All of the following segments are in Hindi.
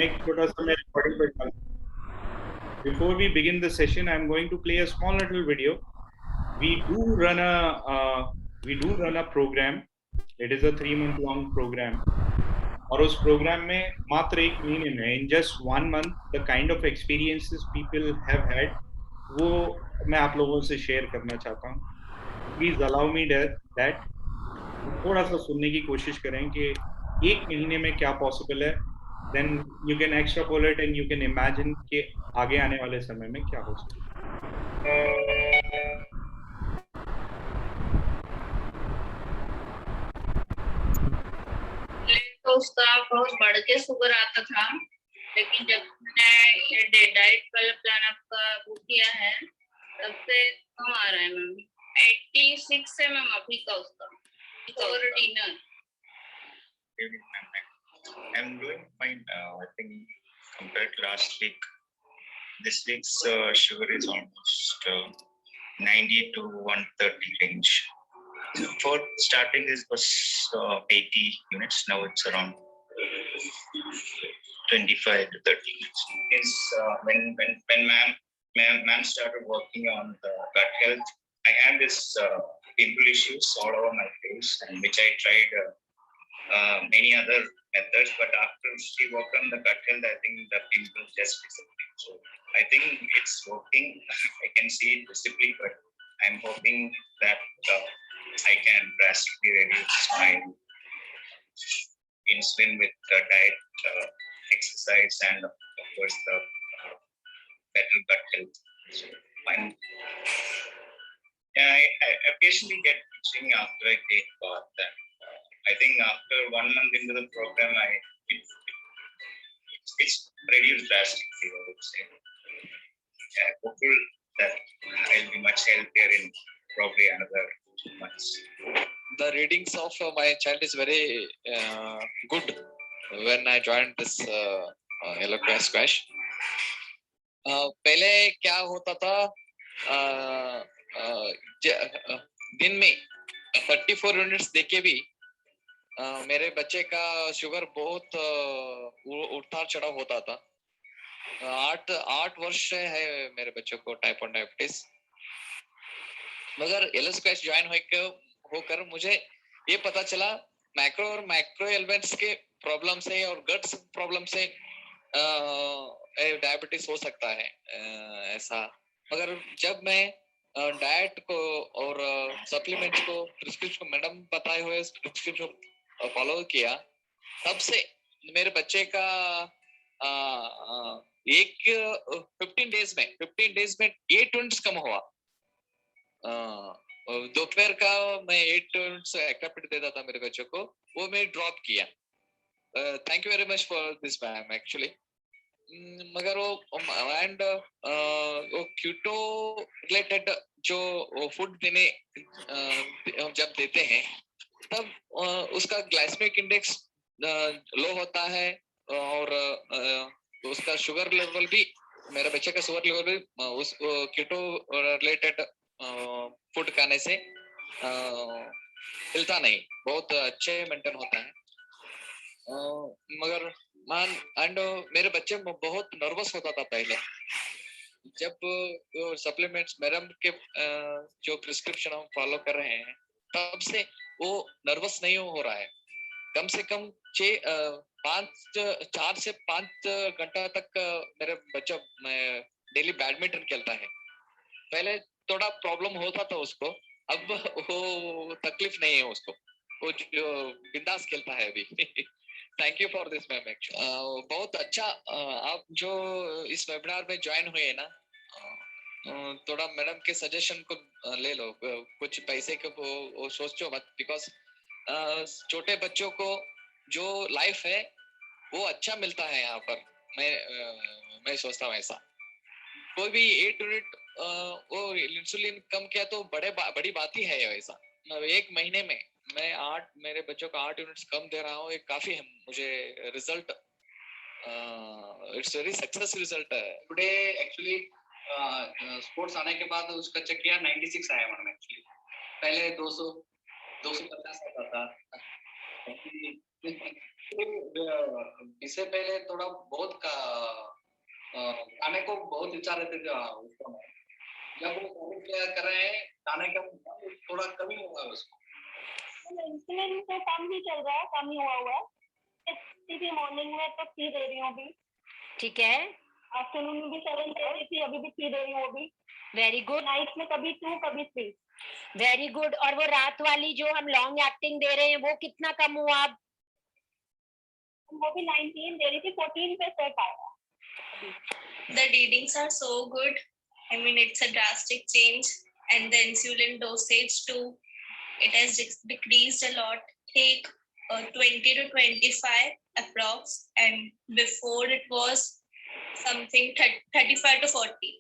एक छोटा सा मैं recording पे डाल. Before we begin the session, I'm going to play a small little video. We do run a program. It is a 3-month long program. और उस प्रोग्राम में मात्र 1 महीने में, in just 1 month, the kind of experiences people have had, वो मैं आप लोगों से शेयर करना चाहता हूँ. Please allow me that. थोड़ा सा सुनने की कोशिश करें कि 1 महीने में क्या पॉसिबल है. Then you can extrapolate and you can imagine कि आगे आने वाले समय में क्या हो सकता है. तो उसका बहुत बढ़ के शुगर आता था, लेकिन जब मैंने डाइट वाला प्लान आपका बुक किया है तब से कम आ रहा है मैम. 86 है मैम अभी का उसका और dinner. I'm doing fine. I think compared to last week, this week's sugar is almost 90 to 130 range. For starting, it was 80 units. Now it's around 25 to 30 units. Is when ma'am started working on the gut health, I had this pimple issues all over my face, and which I tried many other methods, but after she worked on the gut health, I think the pimples just disappeared. So I think it's working. I can see it visibly, but I'm hoping that I can drastically reduce my insulin with diet, exercise, and of course the better gut health. So I occasionally get itching after I take bath. I think after 1 month into the program, it's reduced drastically, I would say. I'm hopeful that I'll be much healthier in probably another 2 months. The readings of my child is very good when I joined this Eloquence Squash. पहले क्या होता था, दिन में 34 यूनिट्स देके भी मेरे बच्चे का शुगर बहुत उतार चढ़ाव होता था. 8 वर्ष है मेरे बच्चों को टाइप 1 डायबिटीज. मगर एलएस क्वेस्ट ज्वाइन होकर मुझे ये पता चला मैक्रो और माइक्रो एलिमेंट्स के प्रॉब्लम से और गट्स प्रॉब्लम से डायबिटीज हो सकता है ऐसा. मगर जब मैं डाइट को और सप्लीमेंट्स को प्रिस्क्रिप्शन मैडम बताए हुए प्रिस्क्रिप्शन फॉलो किया, तब से मेरे बच्चे का 15 डेज में 8 यूनिट्स कम हुआ. दोपहर का मैं 8 यूनिट्स एक्टिविटी देता था मेरे बच्चों को, वो मैं ड्रॉप किया. Thank you very much for this ma'am actually. मगर वो कीटो रिलेटेड जो फूड देने जब देते हैं तब उसका ग्लाइसेमिक इंडेक्स लो होता है और उसका शुगर लेवल भी, मेरे बच्चे का शुगर लेवल भी उस कीटो रिलेटेड फूड खाने से हिलता नहीं, बहुत अच्छे मेंटेन होता है. मगर मेरे बच्चे बहुत नर्वस होता था पहले. जब सप्लीमेंट्स मैडम के जो प्रिस्क्रिप्शन हम फॉलो कर रहे हैं तब से वो नर्वस नहीं हो रहा है. कम से कम 4 से 5 घंटा तक मेरे बच्चा डेली बैडमिंटन खेलता है. पहले थोड़ा प्रॉब्लम होता था उसको, अब वो तकलीफ नहीं है उसको, वो बिंदास खेलता है अभी. Thank you for this ma'am. बहुत अच्छा. आप जो इस वेबिनार में ज्वाइन हुए ना, थोड़ा मैडम के सजेशन को ले लो. कुछ पैसे को वो सोचो मत, बिकॉज छोटे बच्चों को जो लाइफ है वो अच्छा मिलता है यहाँ पर. मैं सोचता हूँ ऐसा. कोई भी 8 यूनिट वो इंसुलिन कम किया तो बड़ी बात ही है वैसा. 1 महीने में मैं मेरे बच्चों का 8 यूनिट्स कम दे रहा हूँ, ये काफी है मुझे result. It's very success result है. टुडे एक्चुअली स्पोर्ट्स आने के बाद उसका चेक किया 96 आया मैडम. एक्चुअली पहले 250 आता था. इससे पहले थोड़ा बहुत खाने को बहुत इच्छा रहती थी उस समय। जब वो कॉलेज कर रहे हैं खाने का थोड़ा कमी हुआ है उसको। इंसुलिन तो कम ही चल रहा है, कम ही हुआ है। किसी मॉर्निंग में तो 3 दे रही हूँ अभी। ठीक है। आफ्टरनून में भी 7 दे रही थी, अभी भी 3 दे रही हूँ अभी। Very good. नाइट में कभी 2 कभी 3। Very good. और वो रात वाली जो हम लॉन्ग एक्टिंग दे रहे हैं वो कितना कम हुआ अब? वो भी 19 दे रही थी, 14 पे सेट आया। The readings are so good. I mean, it's a drastic change, and the insulin dosage too, it has decreased a lot. Take 20 to 25 approx, and before it was something 35 to 40.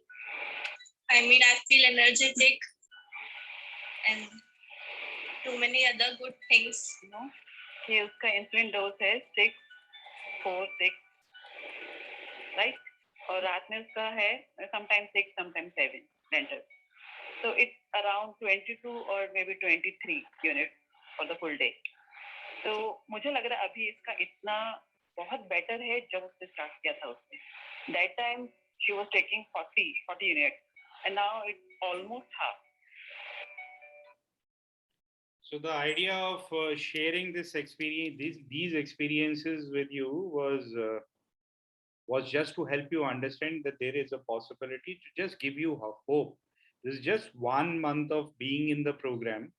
I mean, I feel energetic and too many other good things. You know, कि उसका इंसुलिन डोज है 6, 4, 6, राइट? और रात में उसका है sometimes 6, sometimes 7 lentils. So it's around 22 or maybe 23 units for the full day. तो मुझे लग रहा है अभी इसका इतना बहुत बेटर है जब उसने स्टार्ट किया था उसने. That time she was taking 40 units and now it's almost half. So the idea of sharing this experience, these experiences with you was just to help you understand that there is a possibility, to just give you hope. This is just 1 month of being in the program,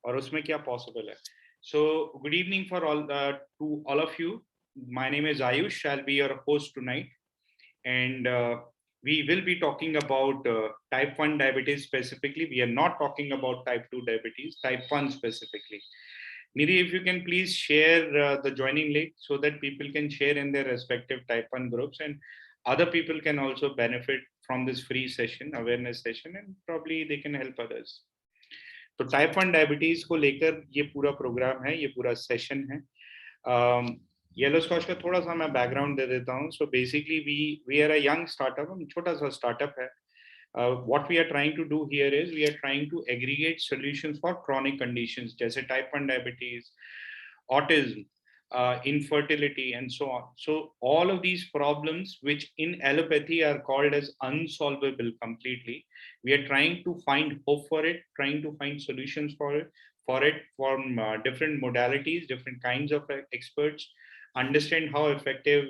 और उसमें क्या possible है. So good evening for all to all of you. My name is Ayush. I'll be your host tonight, and we will be talking about type 1 diabetes specifically. We are not talking about type 2 diabetes, type 1 specifically. Nidhi, if you can please share the joining link so that people can share in their respective type 1 groups, and other people can also benefit from this free session, awareness session, and probably they can help others. तो टाइप 1 डायबिटीज को लेकर ये पूरा प्रोग्राम है, ये पूरा सेशन है. येलो स्कॉच का थोड़ा सा मैं बैकग्राउंड दे देता हूँ. So basically we are a young startup, हम छोटा सा स्टार्टअप है. what we are trying to do here is we are trying to aggregate solutions for chronic conditions जैसे type 1 diabetes, autism, infertility, and so on. So all of these problems which in allopathy are called as unsolvable completely, we are trying to find hope for it, trying to find solutions for it from different modalities, different kinds of experts, understand how effective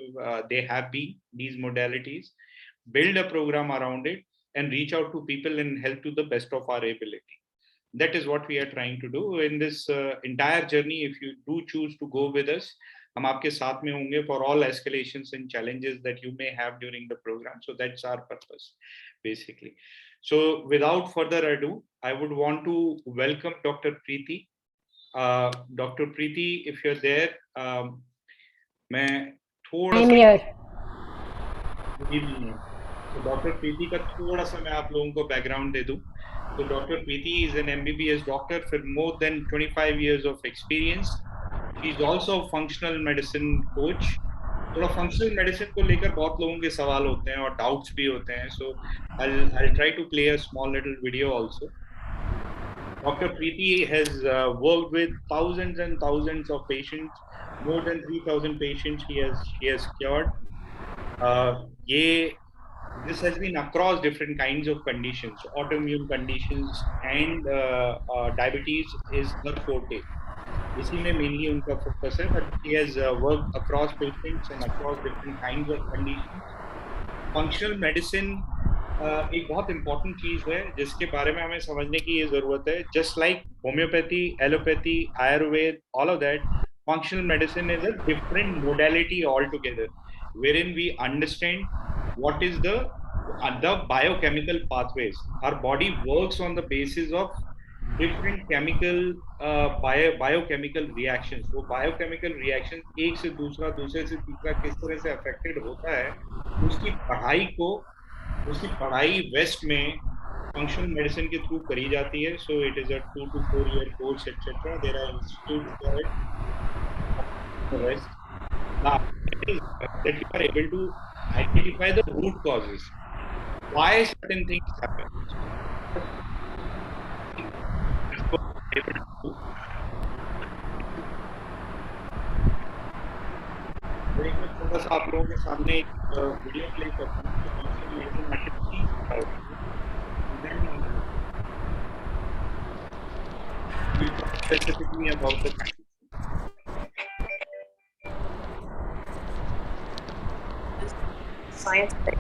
they have been, these modalities, build a program around it, and reach out to people and help to the best of our ability. That is what we are trying to do in this entire journey. If you do choose to go with us, हम आपके साथ में होंगे for all escalations and challenges that you may have during the program. So that's our purpose, basically. So without further ado, I would want to welcome Dr. Preeti. Dr. Preeti, if you're there, मैं थोड़ा सा good evening. तो डॉक्टर प्रीति का थोड़ा सा मैं आप लोगों को बैकग्राउंड दे दूं. तो doctor Preeti is an MBBS doctor with more than 25 years of experience. She is also a functional medicine coach. थोड़ा functional medicine को लेकर बहुत लोगों के सवाल होते हैं और doubts भी होते हैं. So I'll try to play a small little video also. Dr. Preeti has worked with thousands and thousands of patients, more than 3,000 patients she has cured. This has been across different kinds of conditions, autoimmune conditions, and diabetes is her forte. इसी में mainly उनका focus है, but she has worked across patients and across different kinds of conditions. Functional medicine एक बहुत important चीज है जिसके बारे में हमें समझने की ये जरूरत है. Just like homeopathy, allopathy, Ayurveda, all of that, functional medicine is a different modality altogether, wherein we understand what is the biochemical pathways. Our body works on the basis of different chemical biochemical reactions. वो biochemical reactions एक से दूसरा, दूसरे से तीसरा किस तरह से affected होता है, उसकी पढ़ाई वेस्ट में फंक्शनल मेडिसिन के थ्रू करी जाती है. So it is a 2 to 4 year course, etc. There are institutes for it. The rest now that you are able to identify the root causes, why certain things happen. थोड़ा सा आप लोगों के सामने एक वीडियो प्ले करता हूँ तो functional medicine activity क्या होती है, then we'll talk specifically about the condition. Scientific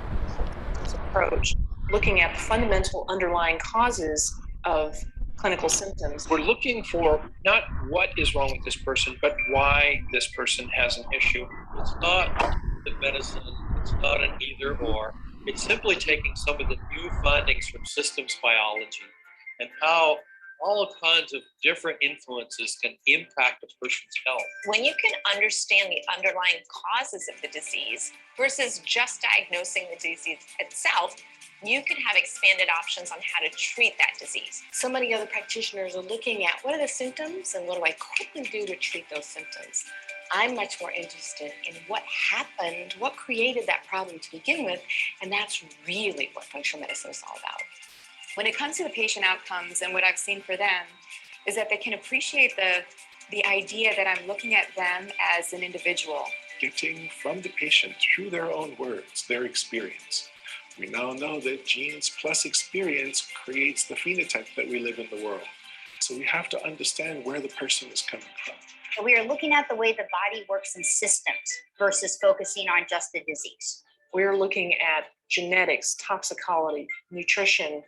approach, looking at the fundamental underlying causes of clinical symptoms. We're looking for not what is wrong with this person, but why this person has an issue. It's not the medicine, it's not an either or. It's simply taking some of the new findings from systems biology and how all kinds of different influences can impact a person's health. When you can understand the underlying causes of the disease versus just diagnosing the disease itself, you can have expanded options on how to treat that disease. So many other practitioners are looking at what are the symptoms and what do I quickly do to treat those symptoms. I'm much more interested in what happened, what created that problem to begin with, and that's really what functional medicine is all about. When it comes to the patient outcomes, and what I've seen for them is that they can appreciate the idea that I'm looking at them as an individual. Getting from the patient through their own words, their experience. We now know that genes plus experience creates the phenotype that we live in the world. So we have to understand where the person is coming from. So we are looking at the way the body works in systems versus focusing on just the disease. We're looking at genetics, toxicology, nutrition,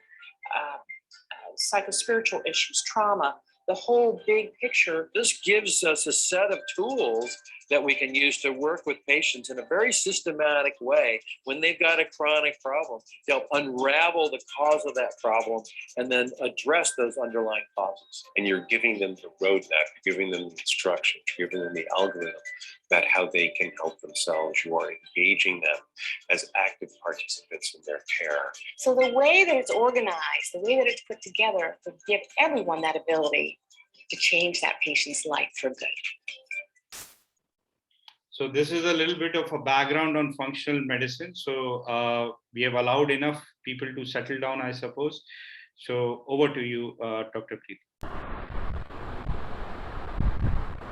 psychospiritual issues, trauma, the whole big picture. This gives us a set of tools that we can use to work with patients in a very systematic way when they've got a chronic problem to help unravel the cause of that problem and then address those underlying causes. And you're giving them the roadmap, you're giving them the instruction, you're giving them the algorithm about how they can help themselves. You are engaging them as active participants in their care. So the way that it's organized, the way that it's put together, will give everyone that ability to change that patient's life for good. So this is a little bit of a background on functional medicine. So we have allowed enough people to settle down, I suppose. So over to you, Dr. Preeti.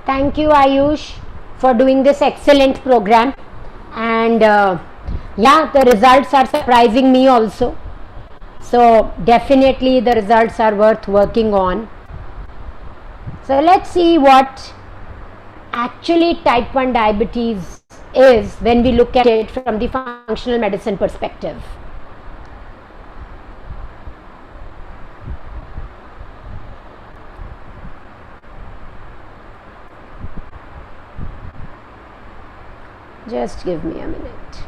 Thank you, Ayush, for doing this excellent program. And yeah, the results are surprising me also. So definitely the results are worth working on. So let's see what actually type 1 diabetes is when we look at it from the functional medicine perspective. Just give me a minute.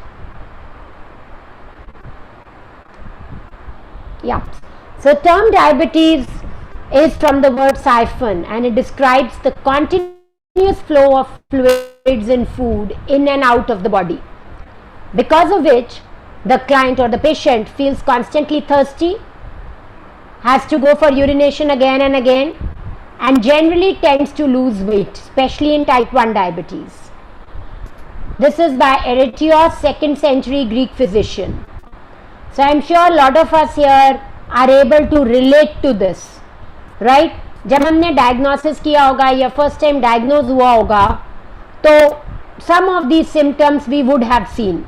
Yeah, so term diabetes is from the word siphon, and it describes the continuous flow of fluids in food in and out of the body, because of which the client or the patient feels constantly thirsty, has to go for urination again and again, and generally tends to lose weight, especially in type 1 diabetes. This is by Aretios, 2nd century Greek physician. So I am sure a lot of us here are able to relate to this, right? जब हमने डायग्नोसिस किया होगा या फर्स्ट टाइम डायग्नोज हुआ होगा तो some of these symptoms we would have seen.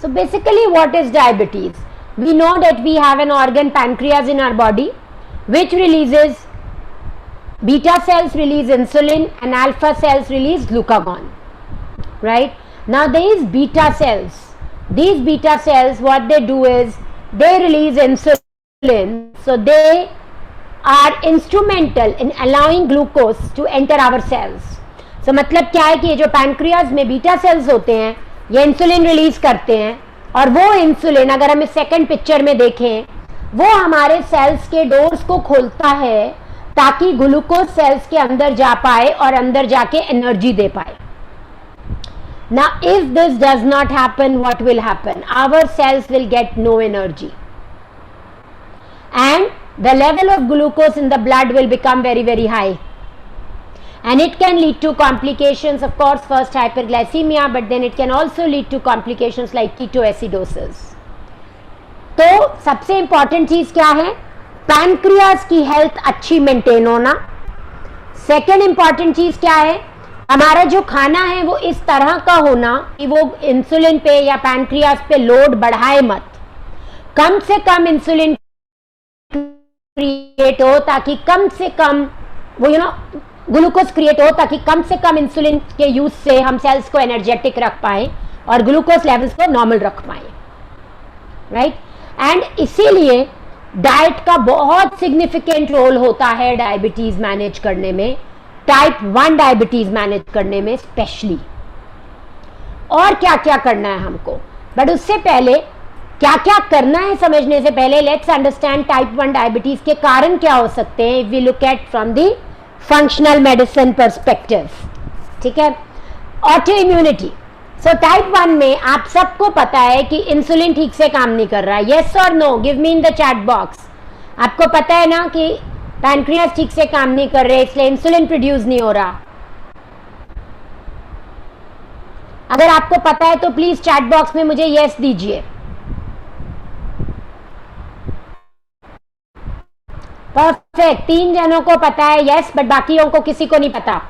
So basically, what is diabetes? We know that we have an organ, pancreas, in our body, which releases beta cells release insulin and alpha cells release glucagon, right? Now these beta cells, what they do is they release insulin, so they are instrumental in allowing glucose to enter our cells. So मतलब क्या है कि ये जो pancreas में beta cells होते हैं ये इंसुलिन रिलीज करते हैं, और वो इंसुलिन अगर हम इस सेकंड पिक्चर में देखें वो हमारे सेल्स के डोर्स को खोलता है ताकि ग्लूकोज सेल्स के अंदर जा पाए और अंदर जाके एनर्जी दे पाए. Now if this does not happen, what will happen? Our cells will get no energy and the level of glucose in the blood will become very, very high. And it can lead to complications, of course, first hyperglycemia, but then it can also lead to complications like ketoacidosis. तो सबसे इम्पॉर्टेंट चीज क्या है? पैनक्रियास की हेल्थ अच्छी मेंटेन होना, सेकेंड इंपॉर्टेंट चीज क्या है, हमारा जो खाना है वो इस तरह का होना कि वो इंसुलिन पे या पैनक्रियास पे लोड बढ़ाए मत, कम से कम इंसुलिन क्रिएट हो ताकि कम से कम वो ग्लूकोज क्रिएट हो ताकि कम से कम इंसुलिन के यूज से हम सेल्स को एनर्जेटिक रख पाए और ग्लूकोज लेवल्स को नॉर्मल रख पाए, राइट। एंड इसीलिए डाइट का बहुत सिग्निफिकेंट रोल होता है डायबिटीज मैनेज करने में, टाइप 1 डायबिटीज मैनेज करने में स्पेशली। और क्या क्या करना है हमको, बट उससे पहले क्या क्या करना है समझने से पहले लेट्स अंडरस्टैंड टाइप 1 डायबिटीज के कारण क्या हो सकते हैं if we look at from the functional medicine perspective, ठीक है। ऑटो इम्यूनिटी, सो टाइप 1 में आप सबको पता है कि इंसुलिन ठीक से काम नहीं कर रहा है, यस और no, give me in the chat box. आपको पता है ना कि पैनक्रियास ठीक से काम नहीं कर रहे इसलिए इंसुलिन प्रोड्यूस नहीं हो रहा। अगर आपको पता है तो प्लीज चैट बॉक्स में मुझे यस दीजिए। परफेक्ट, 3 जनों को पता है यस, बट बाकियों को किसी को नहीं पता।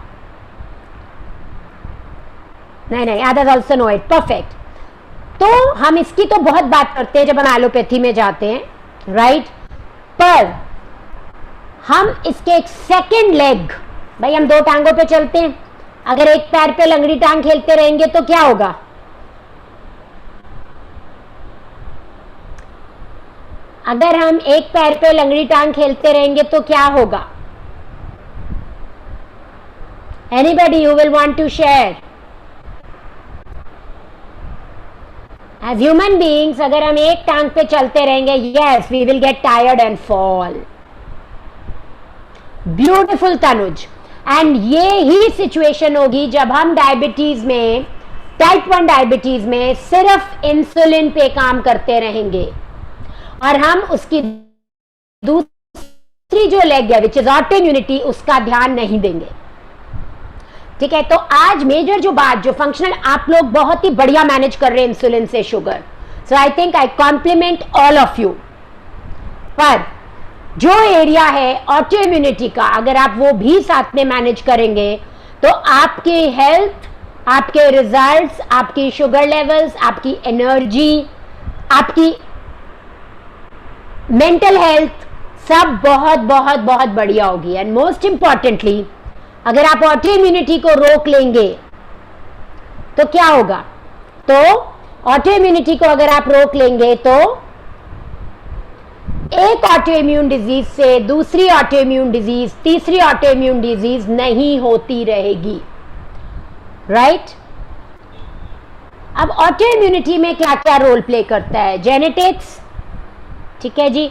नहीं, others also know it, perfect. तो हम इसकी तो बहुत बात करते हैं जब हम एलोपैथी में जाते हैं, राइट, पर हम इसके एक सेकंड लेग, भाई हम 2 टांगों पे चलते हैं, अगर एक पैर पे लंगड़ी टांग खेलते रहेंगे तो क्या होगा, अगर हम एक पैर पे लंगड़ी टांग खेलते रहेंगे तो क्या होगा? Anybody who will want to share? As human beings, अगर हम एक टांग पे चलते रहेंगे, yes, we will get tired and fall. Beautiful Tanuj. And ये ही सिचुएशन होगी जब हम डायबिटीज में, टाइप 1 डायबिटीज में सिर्फ इंसुलिन पे काम करते रहेंगे और हम उसकी दूसरी जो लेग है विच इज ऑटो इम्यूनिटी, उसका ध्यान नहीं देंगे, ठीक है। तो आज मेजर जो बात, जो फंक्शनल, आप लोग बहुत ही बढ़िया मैनेज कर रहे हैं इंसुलिन से sugar, so I think I complement all of you. पर जो एरिया है ऑटो इम्यूनिटी का, अगर आप वो भी साथ में मैनेज करेंगे तो आपकी हेल्थ, आपके रिजल्ट्स, आपकी शुगर लेवल्स, आपकी एनर्जी, आपकी मेंटल हेल्थ सब बहुत बहुत बहुत बढ़िया होगी। एंड मोस्ट इंपॉर्टेंटली, अगर आप ऑटो इम्यूनिटी को रोक लेंगे तो क्या होगा? तो ऑटो इम्यूनिटी को अगर आप रोक लेंगे तो एक ऑटो इम्यून डिजीज से दूसरी ऑटो इम्यून डिजीज, तीसरी ऑटो इम्यून डिजीज नहीं होती रहेगी, राइट। अब ऑटो इम्यूनिटी में क्या क्या रोल प्ले करता है? जेनेटिक्स, ठीक है जी,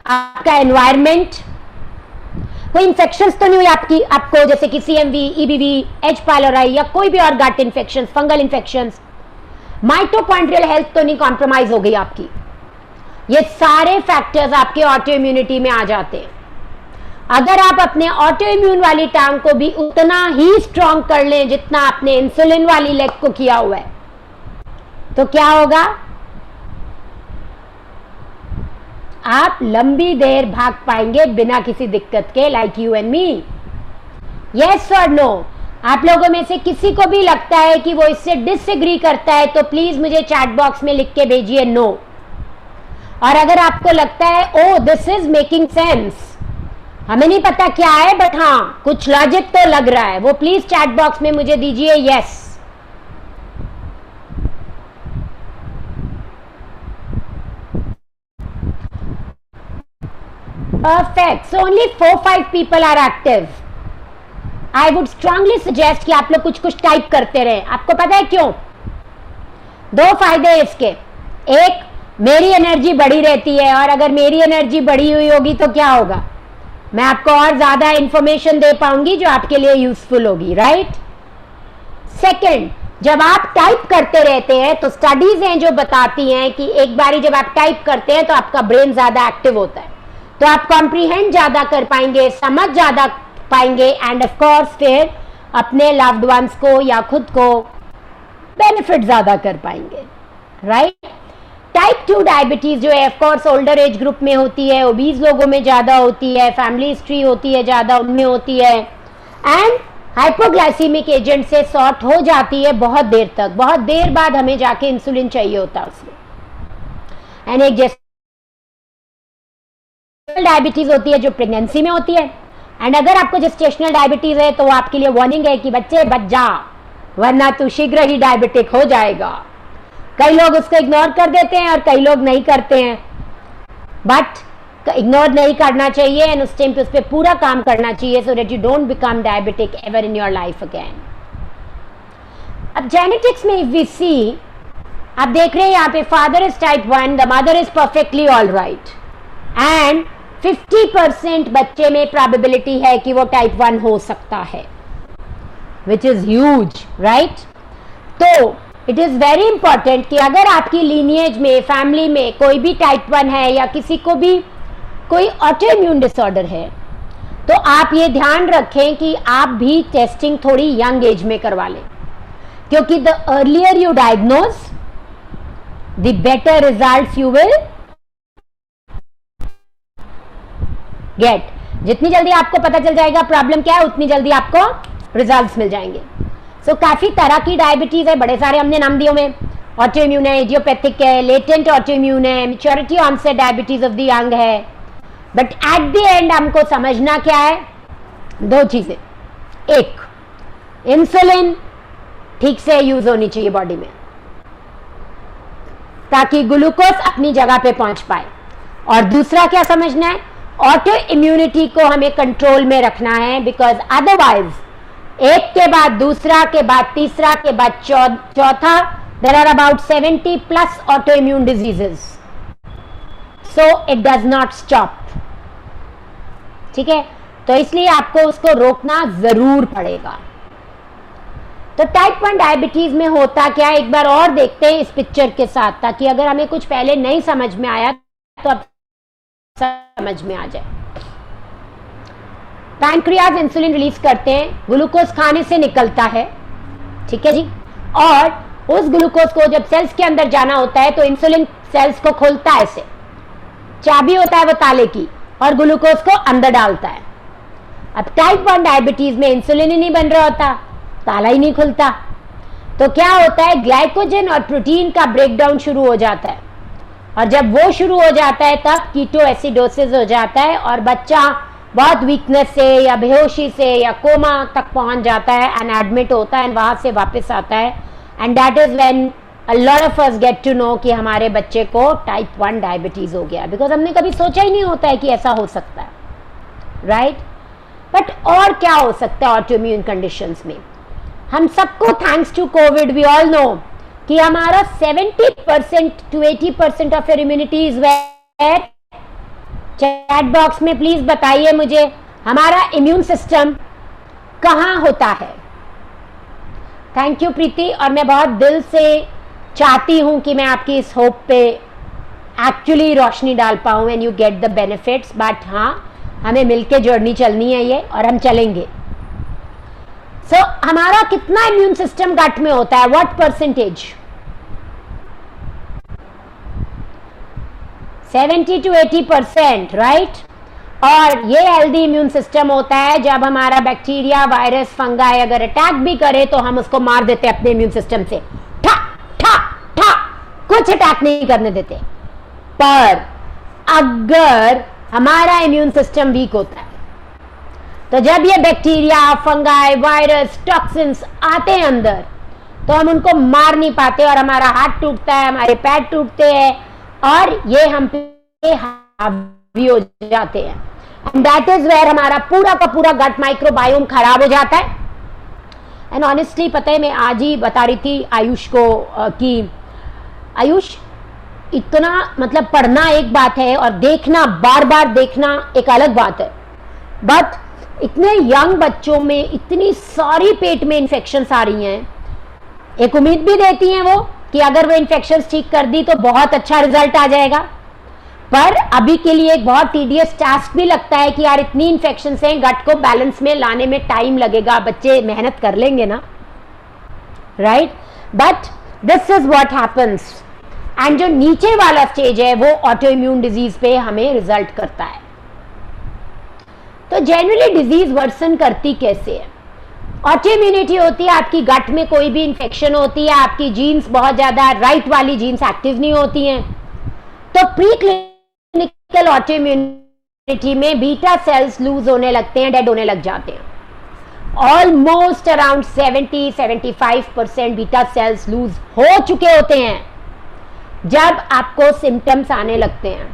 आपका एनवायरमेंट, कोई इंफेक्शंस तो नहीं हुई आपको जैसे कि सीएमवी, ईबीवी, एच पायलोराई या कोई भी और gut infections, fungal infections, mitochondrial health तो नहीं कॉम्प्रोमाइज हो गई आपकी। ये सारे फैक्टर्स आपके ऑटो इम्यूनिटी में आ जाते हैं। अगर आप अपने ऑटो इम्यून वाली टांग को भी उतना ही स्ट्रॉन्ग कर लें जितना आपने इंसुलिन वाली लेग को किया हुआ है, तो क्या होगा? आप लंबी देर भाग पाएंगे बिना किसी दिक्कत के, like you and me. Yes और नो? आप लोगों में से किसी को भी लगता है कि वो इससे डिसएग्री करता है तो प्लीज मुझे चैट बॉक्स में लिख के भेजिए नो। और अगर आपको लगता है ओ दिस इज मेकिंग सेंस, हमें नहीं पता क्या है बट हाँ कुछ लॉजिक तो लग रहा है, वो प्लीज चैट बॉक्स में मुझे दीजिए yes. Perfect. So only 4-5 people are active. I would strongly suggest कि आप लोग कुछ कुछ टाइप करते रहे। आपको पता है क्यों? 2 फायदे हैं इसके। एक, मेरी एनर्जी बढ़ी रहती है और अगर मेरी एनर्जी बढ़ी हुई होगी तो क्या होगा? मैं आपको और ज्यादा इंफॉर्मेशन दे पाऊंगी जो आपके लिए यूजफुल होगी, राइट? सेकेंड, जब आप टाइप करते रहते हैं तो स्टडीज हैं जो बताती हैं कि एक बारी जब आप टाइप करते हैं तो आपका ब्रेन ज्यादा एक्टिव होता है, तो आप कॉम्प्रीहेंड ज्यादा कर पाएंगे, समझ ज्यादा पाएंगे एंड ऑफ कोर्स फिर अपने लव्ड वंस को या खुद को बेनिफिट ज्यादा कर पाएंगे, राइट? टाइप 2 डायबिटीज जो है of course older age group में होती है, ओबीज लोगों में ज़्यादा होती है, फैमिली हिस्ट्री होती है ज़्यादा उनमें होती है, एंड हाइपोग्लाइसीमिक एजेंट से सॉर्ट हो जाती है बहुत देर तक, बहुत देर बाद हमें जाके इंसुलिन चाहिए होता है उसमें। एंड एक जेस्टेशनल डायबिटीज होती है जो प्रेगनेंसी में होती है, एंड अगर आपको जेस्टेशनल डायबिटीज है तो आपके लिए वार्निंग है कि बच्चे बच जा, वरना तू शीघ्र ही डायबिटिक हो जाएगा। कई लोग उसको इग्नोर कर देते हैं और कई लोग नहीं करते हैं, बट इग्नोर नहीं करना चाहिए एंड उस टाइम पे उस पर पूरा काम करना चाहिए so that you don't become diabetic ever in your life again. अब जेनेटिक्स में इफ वी सी, आप देख रहे हैं यहाँ पे father is type 1, the mother is perfectly all right, and 50% बच्चे में प्रोबेबिलिटी है कि वो टाइप 1 हो सकता है, विच इज ह्यूज, राइट। तो इट इज वेरी इंपॉर्टेंट कि अगर आपकी लीनिएज में, फैमिली में कोई भी टाइप 1 है या किसी को भी कोई ऑटो इम्यून डिसऑर्डर है, तो आप ये ध्यान रखें कि आप भी टेस्टिंग थोड़ी यंग एज में करवा लें, क्योंकि the earlier you diagnose the better results you will get. जितनी जल्दी आपको पता चल जाएगा प्रॉब्लम क्या है, उतनी जल्दी आपको रिजल्ट्स मिल जाएंगे। सो काफी तरह की डायबिटीज है, बड़े सारे हमने नाम दिए में, ऑटो इम्यून है, इडियोपैथिक है, लेटेंट ऑटो इम्यून है, maturity onset diabetes of the young है, बट एट द एंड हमको समझना क्या है, दो चीजें। एक, इंसुलिन ठीक से यूज होनी चाहिए बॉडी में ताकि ग्लूकोज अपनी जगह पे पहुंच पाए, और दूसरा क्या समझना है, ऑटो इम्यूनिटी को हमें कंट्रोल में रखना है, बिकॉज अदरवाइज एक के बाद दूसरा के बाद तीसरा के बाद चौथा, there are about 70+ auto immune diseases, so it does not stop. ठीक है, तो इसलिए आपको उसको रोकना जरूर पड़ेगा। तो टाइप 1 डायबिटीज में होता क्या है, एक बार और देखते हैं इस पिक्चर के साथ, ताकि अगर हमें कुछ पहले नहीं समझ में आया तो अब समझ में आ जाए। पैनक्रियाज इंसुलिन रिलीज करते हैं, ग्लूकोज खाने से निकलता है, ठीक है जी, और उस ग्लूकोज को जब सेल्स के अंदर जाना होता है तो इंसुलिन सेल्स को खोलता है, ऐसे चाबी होता है वो ताले की, और ग्लूकोज को अंदर डालता है। अब टाइप 1 डायबिटीज में इंसुलिन ही नहीं बन रहा होता, ताला ही नहीं खुलता, तो क्या होता है, ग्लाइकोजन और प्रोटीन का ब्रेकडाउन शुरू हो जाता है, और जब वो शुरू हो जाता है तब कीटो एसिडोसिस हो जाता है और बच्चा बहुत वीकनेस से या बेहोशी से या कोमा तक पहुंच जाता है एंड एडमिट होता है एंड वहां से वापस आता है, and that is when a lot of us get to know कि हमारे बच्चे को टाइप 1 डायबिटीज हो गया, बिकॉज हमने कभी सोचा ही नहीं होता है कि ऐसा हो सकता है, राइट। बट और क्या हो सकता है ऑटो इम्यून कंडीशंस में, हम सबको thanks to Covid we all know कि हमारा 70% to 80% of your immunity is where. Chat box में प्लीज बताइए मुझे हमारा इम्यून सिस्टम कहाँ होता है। थैंक यू प्रीति, और मैं बहुत दिल से चाहती हूं कि मैं आपकी इस होप पे एक्चुअली रोशनी डाल पाऊं and you get the benefits, but हाँ हमें मिलके जर्नी चलनी है ये, और हम चलेंगे। सो हमारा कितना इम्यून सिस्टम गट में होता है, व्हाट परसेंटेज, 70 to 80%, राइट। और ये हेल्दी इम्यून सिस्टम होता है जब हमारा बैक्टीरिया, वायरस, फंगाई अगर अटैक भी करे तो हम उसको मार देते अपने इम्यून सिस्टम से, कुछ अटैक नहीं करने देते। पर अगर हमारा इम्यून सिस्टम वीक होता है तो जब ये बैक्टीरिया, फंगाई, वायरस, टॉक्सिन्स आते हैं अंदर तो हम उनको मार नहीं पाते और हमारा हाथ टूटता है, हमारे पैर टूटते हैं और ये हम पे हावी हो जाते हैं। एंड दैट इज वेयर हमारा पूरा का पूरा गट माइक्रोबायोम खराब हो जाता है। एंड ऑनेस्टली पता है, मैं आज ही बता रही थी आयुष को कि आयुष इतना मतलब पढ़ना एक बात है और देखना, बार बार देखना एक अलग बात है, बट इतने यंग बच्चों में इतनी सारी पेट में इन्फेक्शंस आ रही हैं। एक उम्मीद भी देती हैं वो कि अगर वो इन्फेक्शंस ठीक कर दी तो बहुत अच्छा रिजल्ट आ जाएगा, पर अभी के लिए एक बहुत टीडियस टास्क भी लगता है कि यार इतनी इन्फेक्शंस हैं, गट को बैलेंस में लाने में टाइम लगेगा, बच्चे मेहनत कर लेंगे ना, right. But this is what happens and जो नीचे वाला स्टेज है वो ऑटो इम्यून डिजीज पे हमें रिजल्ट करता है। तो जनरली डिजीज वर्सन करती कैसे है? ऑटो इम्यूनिटी होती है, आपकी गट में कोई भी इंफेक्शन होती है, आपकी जीन्स बहुत ज्यादा राइट वाली जीन्स एक्टिव नहीं होती हैं, तो प्री क्लिनिकल ऑटो इम्यूनिटी में बीटा सेल्स लूज होने लगते हैं, डेड होने लग जाते हैं। Almost around 70-75% beta cells lose हो चुके होते हैं जब आपको सिम्टम्स आने लगते हैं।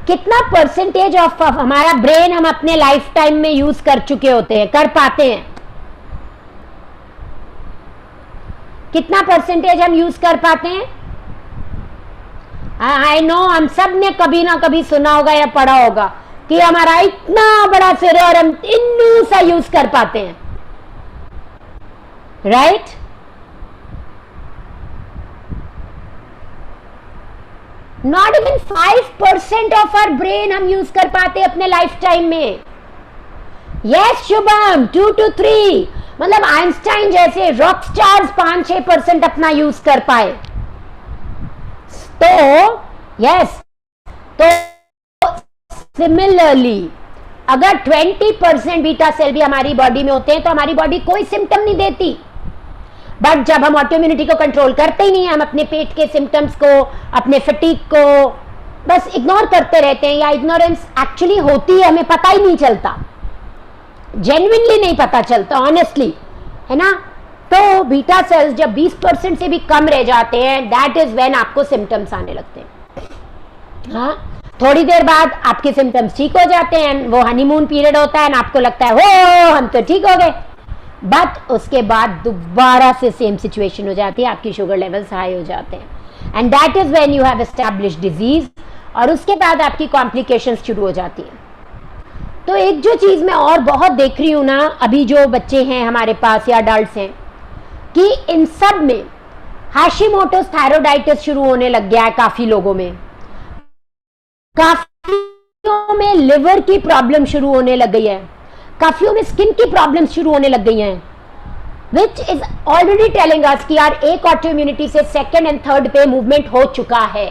कितना परसेंटेज ऑफ हमारा ब्रेन हम अपने लाइफ टाइम में यूज कर चुके होते हैं, कर पाते हैं? कितना परसेंटेज हम यूज कर पाते हैं? आई नो हम सब ने कभी ना कभी सुना होगा या पढ़ा होगा कि हमारा इतना बड़ा सिर है और हम इन्नू सा यूज कर पाते हैं, right? Not even 5% of our brain हम यूज कर पाते हैं अपने लाइफ टाइम में। यस शुभम, 2 to 3, मतलब आइंस्टाइन जैसे रॉक स्टार्स 5-6% अपना यूज कर पाए। तो यस, तो सिमिलरली अगर 20% बीटा सेल भी हमारी बॉडी में होते हैं तो हमारी बॉडी कोई सिम्टम नहीं देती। बट जब हम ऑटो इम्यूनिटी को कंट्रोल करते ही नहीं, हम अपने पेट के सिम्टम्स को, अपने फटीग को बस इग्नोर करते रहते हैं, या इग्नोरेंस एक्चुअली होती है, हमें पता ही नहीं चलता, जेन्युइनली नहीं पता चलता, ऑनेस्टली, है ना? तो बीटा सेल्स जब 20% से भी कम रह जाते हैं, दैट इज व्हेन आपको सिम्टम्स आने लगते हैं। हाँ, थोड़ी देर बाद आपके सिम्टम्स ठीक हो जाते हैं, वो हनीमून पीरियड होता है, आपको लगता है हो हम तो ठीक हो गए, बट उसके बाद दोबारा से सेम सिचुएशन हो जाती है, आपकी शुगर लेवल्स हाई हो जाते हैं, and that is when you have established disease, और उसके बाद आपकी कॉम्प्लिकेशंस शुरू हो जाती है। तो एक जो चीज मैं और बहुत देख रही हूँ ना, अभी जो बच्चे हैं हमारे पास या अडल्ट्स हैं, कि इन सब में हाशिमोटोस थायराइडाइटिस शुरू होने लग गया है काफी लोगों में, काफियों में लिवर की प्रॉब्लम शुरू होने लग गई है, काफियों में स्किन की प्रॉब्लम शुरू होने लग गई हैं, which is already telling us कि यार एक ऑटो इम्यूनिटी से सेकंड एंड थर्ड पे मूवमेंट हो चुका है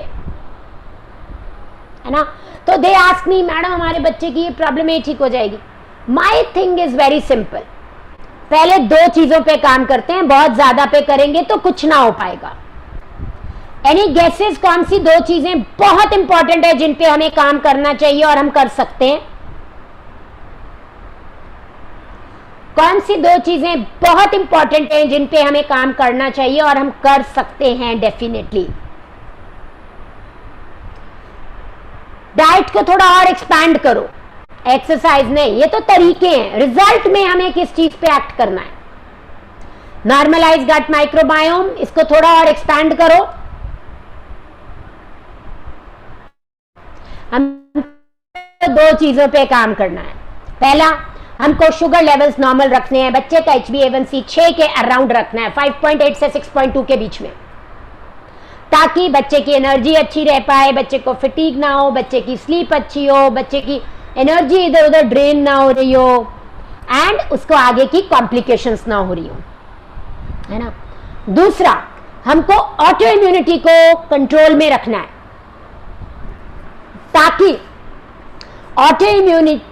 ना? तो दे आस्क मी, मैडम हमारे बच्चे की ये प्रॉब्लम है, ठीक हो जाएगी? My thing is very simple, पहले 2 चीजों पे काम करते हैं, बहुत ज्यादा पे करेंगे तो कुछ ना हो पाएगा। एनी गेसेस कौन सी 2 चीजें बहुत इंपॉर्टेंट है जिन पे हमें काम करना चाहिए और हम कर सकते हैं? कौन सी 2 चीजें बहुत इंपॉर्टेंट हैं जिन पे हमें काम करना चाहिए और हम कर सकते हैं डेफिनेटली? डाइट को थोड़ा और एक्सपैंड करो, एक्सरसाइज नहीं, ये तो तरीके हैं, रिजल्ट में हमें किस चीज पे एक्ट करना है? नॉर्मलाइज गट माइक्रोबायोम, इसको थोड़ा और एक्सपैंड करो। हम 2 चीजों पे काम करना है। पहला, हमको शुगर लेवल्स नॉर्मल रखने हैं, बच्चे का HbA1c 6 के अराउंड रखना है, 5.8 से 6.2 के बीच में, ताकि बच्चे की एनर्जी अच्छी रह पाए, बच्चे को फटीग ना हो, बच्चे की स्लीप अच्छी हो, बच्चे की एनर्जी इधर उधर ड्रेन ना हो रही हो, एंड उसको आगे की कॉम्प्लिकेशंस ना हो रही हो, है ना? दूसरा, हमको ऑटो इम्यूनिटी को कंट्रोल में रखना है, ताकि ऑटो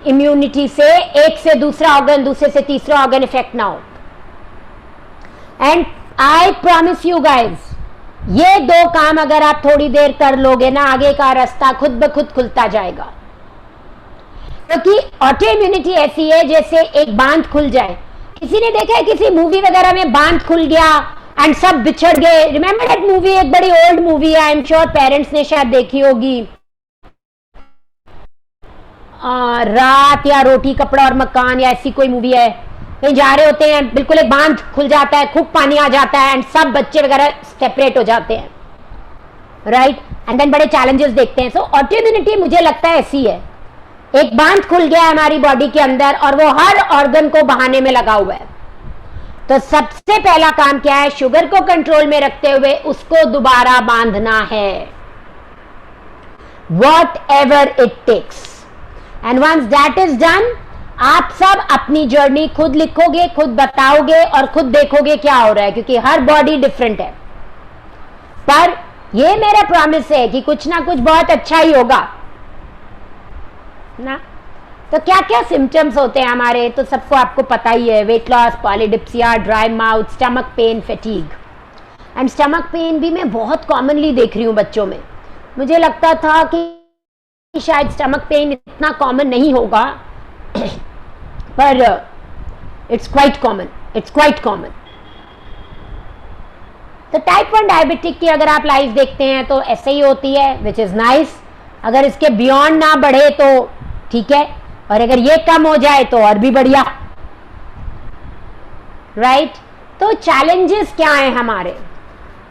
इम्यूनिटी से एक से दूसरा ऑर्गन, दूसरे से तीसरा ऑर्गन इफेक्ट ना हो। And I promise you guys, ये 2 काम अगर आप थोड़ी देर कर लोगे ना, आगे का रास्ता खुद ब खुद खुलता जाएगा। क्योंकि ऑटो इम्यूनिटी ऐसी है जैसे एक बांध खुल जाए। किसी ने देखा है किसी मूवी वगैरह में बांध खुल गया एंड सब बिछड़ गए? Remember that movie? एक बड़ी ओल्ड मूवी है, आई एम श्योर पेरेंट्स ने शायद देखी होगी, रात या रोटी कपड़ा और मकान, या ऐसी कोई मूवी है। कहीं जा रहे होते हैं, बिल्कुल एक बांध खुल जाता है, खूब पानी आ जाता है एंड सब बच्चे वगैरह सेपरेट हो जाते हैं, राइट? एंड देन बड़े चैलेंजेस देखते हैं। सो ऑटो इम्यूनिटी मुझे लगता है ऐसी है, एक बांध खुल गया है हमारी बॉडी के अंदर और वो हर ऑर्गन को बहाने में लगा हुआ है। तो सबसे पहला काम क्या है? शुगर को कंट्रोल में रखते हुए उसको दोबारा बांधना है, whatever it takes. And once that is done, आप सब अपनी जर्नी खुद लिखोगे, खुद बताओगे और खुद देखोगे क्या हो रहा है, क्योंकि हर बॉडी डिफरेंट है। पर ये मेरा प्रॉमिस है कि कुछ ना कुछ बहुत अच्छा ही होगा ना। तो क्या क्या सिम्टम्स होते हैं हमारे, तो सबको आपको पता ही है, weight loss, polydipsia, dry mouth, stomach pain, fatigue. And stomach pain भी मैं बहुत कॉमनली देख रही हूँ बच्चों में। मुझे लगता था कि शायद स्टमक पेन इतना कॉमन नहीं होगा पर इट्स क्वाइट कॉमन। तो टाइप 1 डायबिटिक की अगर आप लाइफ देखते हैं तो ऐसे ही होती है, विच इज नाइस। अगर इसके बियॉन्ड ना बढ़े तो ठीक है, और अगर ये कम हो जाए तो और भी बढ़िया, राइट। तो चैलेंजेस क्या हैं हमारे?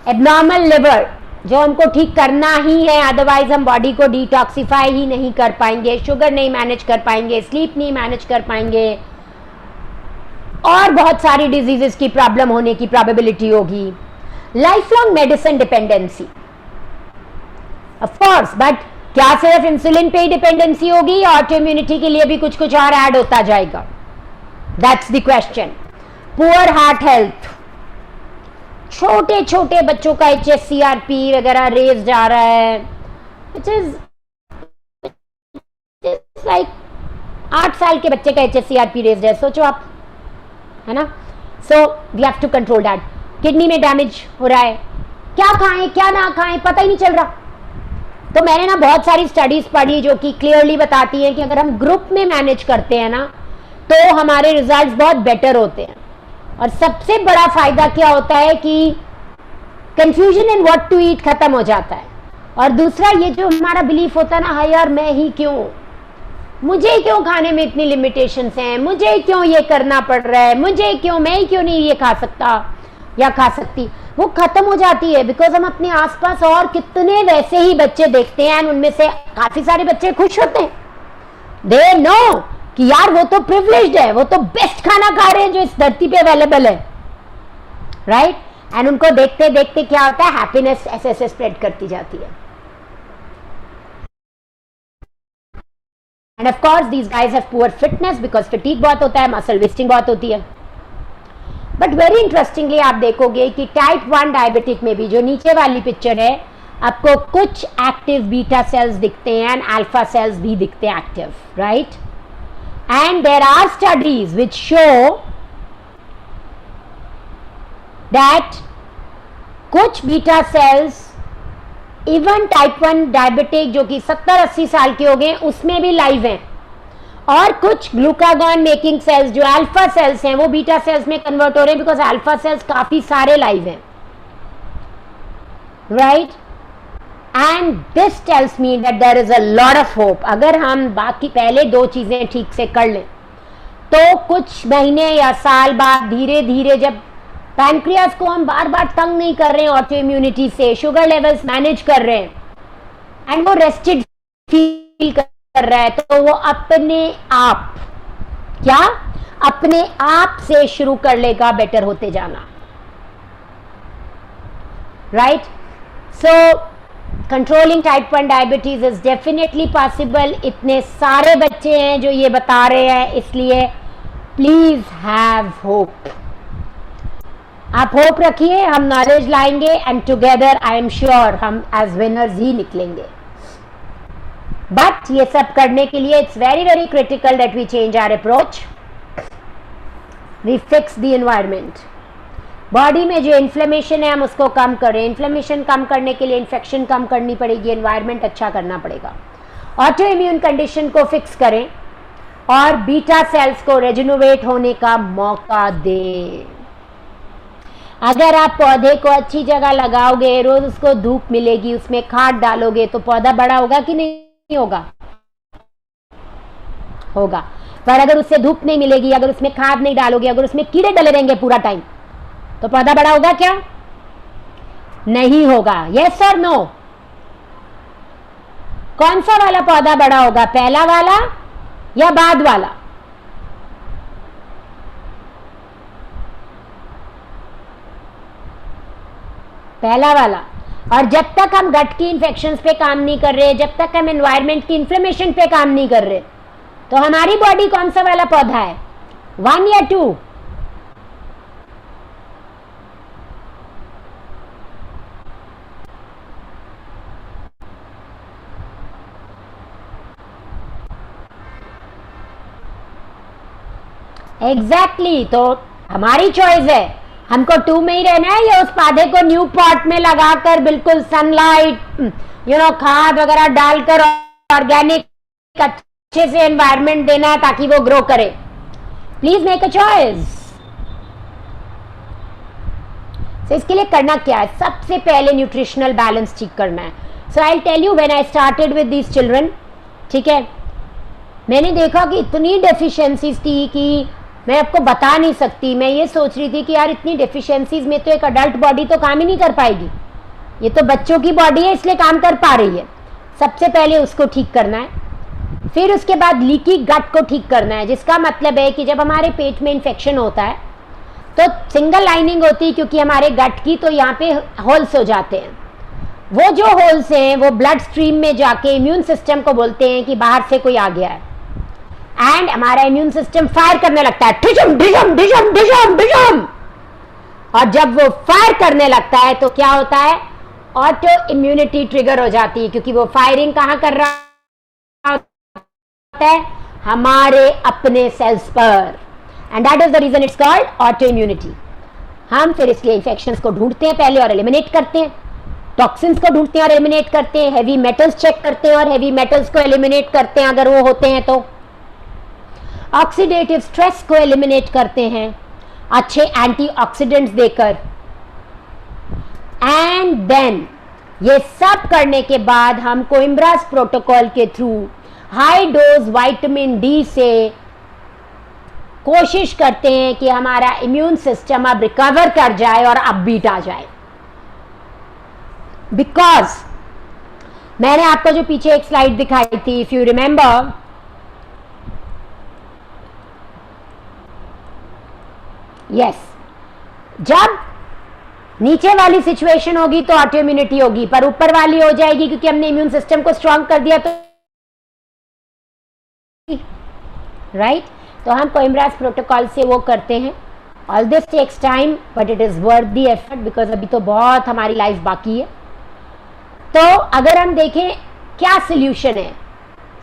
एबनॉर्मल लिवर जो हमको ठीक करना ही है, अदरवाइज हम बॉडी को डिटॉक्सिफाई ही नहीं कर पाएंगे, शुगर नहीं मैनेज कर पाएंगे, स्लीप नहीं मैनेज कर पाएंगे, और बहुत सारी डिजीजेस की प्रॉब्लम होने की प्रोबेबिलिटी होगी। Life long medicine dependency, of course, but क्या सिर्फ इंसुलिन पे ही डिपेंडेंसी होगी? ऑटो इम्यूनिटी के लिए भी कुछ कुछ और ऐड होता जाएगा, that's the question. Poor heart health, छोटे छोटे बच्चों का HSCRP वगैरह रेज जा रहा है, विच इज लाइक 8 साल के बच्चे का HSCRP रेज है, सोचो आप, है ना। So we have to control that. Kidney में डैमेज हो रहा है, क्या खाएं क्या ना खाएं पता ही नहीं चल रहा। तो मैंने ना बहुत सारी स्टडीज पढ़ी जो कि क्लियरली बताती हैं कि अगर हम ग्रुप में मैनेज करते हैं ना तो हमारे रिजल्ट्स बहुत बेटर होते हैं। और सबसे बड़ा फायदा क्या होता है कि confusion in what to eat खत्म हो जाता है। और दूसरा, ये जो हमारा बिलीफ होता है ना, हाँ यार मैं ही क्यों, मुझे क्यों खाने में इतनी लिमिटेशंस हैं, मुझे क्यों ये करना पड़ रहा है, मुझे क्यों, मैं ही क्यों नहीं ये खा सकता या खा सकती, वो खत्म हो जाती है। बिकॉज हम अपने आसपास और कितने वैसे ही बच्चे देखते हैं, उनमें से काफी सारे बच्चे खुश होते हैं। दे नो कि यार वो तो प्रिविलेज्ड है, वो तो बेस्ट खाना खा रहे हैं जो इस धरती पे अवेलेबल है, राइट। एंड उनको देखते देखते क्या होता है, हैप्पीनेस ऐसे ऐसे स्प्रेड करती जाती है। End of course these guys have poor fitness because fatigue बहुत होता है, मसल वेस्टिंग बहुत होती है। बट वेरी इंटरेस्टिंगली आप देखोगे कि टाइप 1 डायबिटिक में भी जो नीचे वाली पिक्चर है, आपको कुछ एक्टिव बीटा सेल्स दिखते हैं एंड अल्फा सेल्स भी दिखते हैं active, right. And there are studies which show that कुछ beta cells even type 1 diabetic जो कि 70-80 साल के हो गए उसमें भी लाइव हैं, और कुछ ग्लूकागॉन मेकिंग सेल्स जो अल्फा सेल्स हैं वो बीटा सेल्स में कन्वर्ट हो रहे हैं, बिकॉज अल्फा सेल्स काफी सारे लाइव हैं, right. And this tells me that there is a lot of hope. अगर हम बाकी पहले 2 चीजें ठीक से कर लें तो कुछ महीने या साल बाद धीरे धीरे, जब पैनक्रियास को हम बार बार तंग नहीं कर रहे हैं ऑटो इम्यूनिटी से, शुगर लेवल्स मैनेज कर रहे हैं एंड वो रेस्टेड फील कर रहा है, तो वो अपने आप से शुरू कर लेगा बेटर होते जाना, right. So controlling type 1 diabetes is definitely possible. इतने सारे बच्चे हैं जो ये बता रहे हैं, इसलिए प्लीज हैव होप। आप होप रखिए, हम नॉलेज लाएंगे and together I am sure हम एज विनर्स ही निकलेंगे। बट ये सब करने के लिए it's very very critical that we change our approach, we fix the environment. Body में जो इन्फ्लेमेशन है हम उसको कम करें, इन्फ्लेमेशन कम करने के लिए इन्फेक्शन कम करनी पड़ेगी, एनवायरनमेंट अच्छा करना पड़ेगा, ऑटो इम्यून कंडीशन को फिक्स करें और बीटा सेल्स को रेजिनोवेट होने का मौका दें। अगर आप पौधे को अच्छी जगह लगाओगे, रोज उसको धूप मिलेगी, उसमें खाद डालोगे, तो पौधा बड़ा होगा कि नहीं होगा? होगा। पर अगर उससे धूप नहीं मिलेगी, अगर उसमें खाद नहीं डालोगे, अगर उसमें कीड़े डले रहेंगे पूरा टाइम, तो पौधा बड़ा होगा क्या? नहीं होगा। यस और नो? कौन सा वाला पौधा बड़ा होगा, पहला वाला या बाद वाला? पहला वाला। और जब तक हम गट की इन्फेक्शंस पे काम नहीं कर रहे, जब तक हम एनवायरनमेंट की इन्फ्लेमेशन पे काम नहीं कर रहे, तो हमारी बॉडी कौन सा वाला पौधा है, 1 या 2? एग्जैक्टली तो हमारी चॉइस है, हमको 2 में ही रहना है या उस पौधे को न्यू पॉट में लगाकर बिल्कुल सनलाइट खाद वगैरह डालकर ऑर्गेनिक अच्छे से एनवायरनमेंट देना है ताकि वो ग्रो करे. Please make a choice. तो इसके लिए करना क्या है? सबसे पहले न्यूट्रिशनल बैलेंस ठीक करना है. So I tell you when I started with these children, ठीक है, मैंने देखा कि इतनी डेफिशिएंसीज थी कि मैं आपको बता नहीं सकती. मैं ये सोच रही थी कि यार इतनी डेफिशिएंसीज में तो एक अडल्ट बॉडी तो काम ही नहीं कर पाएगी, ये तो बच्चों की बॉडी है इसलिए काम कर पा रही है. सबसे पहले उसको ठीक करना है. फिर उसके बाद लीकी गट को ठीक करना है, जिसका मतलब है कि जब हमारे पेट में इन्फेक्शन होता है तो सिंगल लाइनिंग होती है क्योंकि हमारे गट की, तो यहाँ पे होल्स हो जाते हैं. वो जो होल्स हैं वो ब्लड स्ट्रीम में जाके इम्यून सिस्टम को बोलते हैं कि बाहर से कोई आ गया है, एंड हमारा इम्यून सिस्टम फायर करने लगता है, डिशम डिशम डिशम डिशम डिशम. और जब वो फायर करने लगता है तो क्या होता है? ऑटो इम्यूनिटी ट्रिगर हो जाती है, क्योंकि वो फायरिंग कहाँ कर रहा होता है? हमारे अपने सेल्स पर. And that is the reason it's called auto immunity. हम फिर इसलिए इन्फेक्शंस को ढूंढते हैं पहले और एलिमिनेट करते हैं, टॉक्सिन्स को ढूंढते हैं और एलिमिनेट करते हैं, हैवी मेटल्स चेक करते हैं और हैवी मेटल्स को एलिमिनेट करते हैं अगर वो होते हैं तो, ऑक्सीडेटिव स्ट्रेस को एलिमिनेट करते हैं अच्छे एंटीऑक्सीडेंट्स देकर. एंड देन ये सब करने के बाद हम कोइम्ब्रास प्रोटोकॉल के through high dose vitamin D से कोशिश करते हैं कि हमारा इम्यून सिस्टम अब रिकवर कर जाए और अपबीट आ जाए. बिकॉज मैंने आपको जो पीछे एक स्लाइड दिखाई थी, इफ यू रिमेंबर, यस, जब नीचे वाली सिचुएशन होगी तो ऑटो इम्यूनिटी होगी, पर ऊपर वाली हो जाएगी क्योंकि हमने इम्यून सिस्टम को स्ट्रांग कर दिया. तो राइट, तो हम कोइम्ब्रास प्रोटोकॉल से वो करते हैं. All this takes time but it is worth the effort, because अभी तो बहुत हमारी लाइफ बाकी है. तो अगर हम देखें क्या सोल्यूशन है,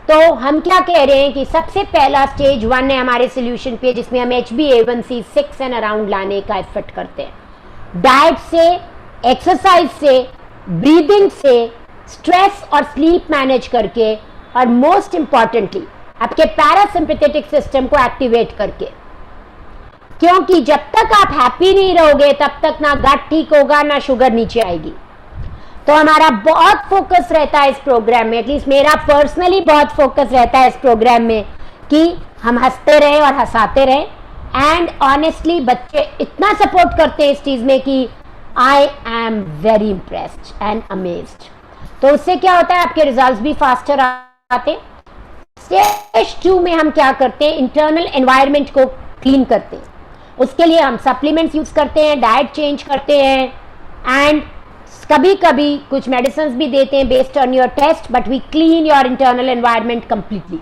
तो हम क्या कह रहे हैं कि सबसे पहला स्टेज 1 है हमारे सोल्यूशन पे, जिसमें हम HbA1c 6 एंड अराउंड लाने का एफर्ट करते हैं. डाइट से, एक्सरसाइज से, ब्रीदिंग से, स्ट्रेस और स्लीप मैनेज करके, और मोस्ट इंपॉर्टेंटली आपके पैरासिम्पैथेटिक सिस्टम को एक्टिवेट करके. क्योंकि जब तक आप हैप्पी नहीं रहोगे तब तक ना गट ठीक होगा ना शुगर नीचे आएगी. तो हमारा बहुत फोकस रहता है इस प्रोग्राम में, एटलीस्ट मेरा पर्सनली बहुत फोकस रहता है इस प्रोग्राम में कि हम हंसते रहें और हंसाते रहें. एंड ऑनेस्टली बच्चे इतना सपोर्ट करते हैं इस चीज़ में कि I am very impressed and amazed. तो उससे क्या होता है, आपके रिजल्ट्स भी फास्टर आते हैं. स्टेज 2 में हम क्या करते हैं, इंटरनल एनवायरनमेंट को क्लीन करते हैं. उसके लिए हम सप्लीमेंट्स यूज करते हैं, डाइट चेंज करते हैं, एंड कभी कभी कुछ मेडिसिन भी देते हैं based on your test, but we clean your internal environment completely.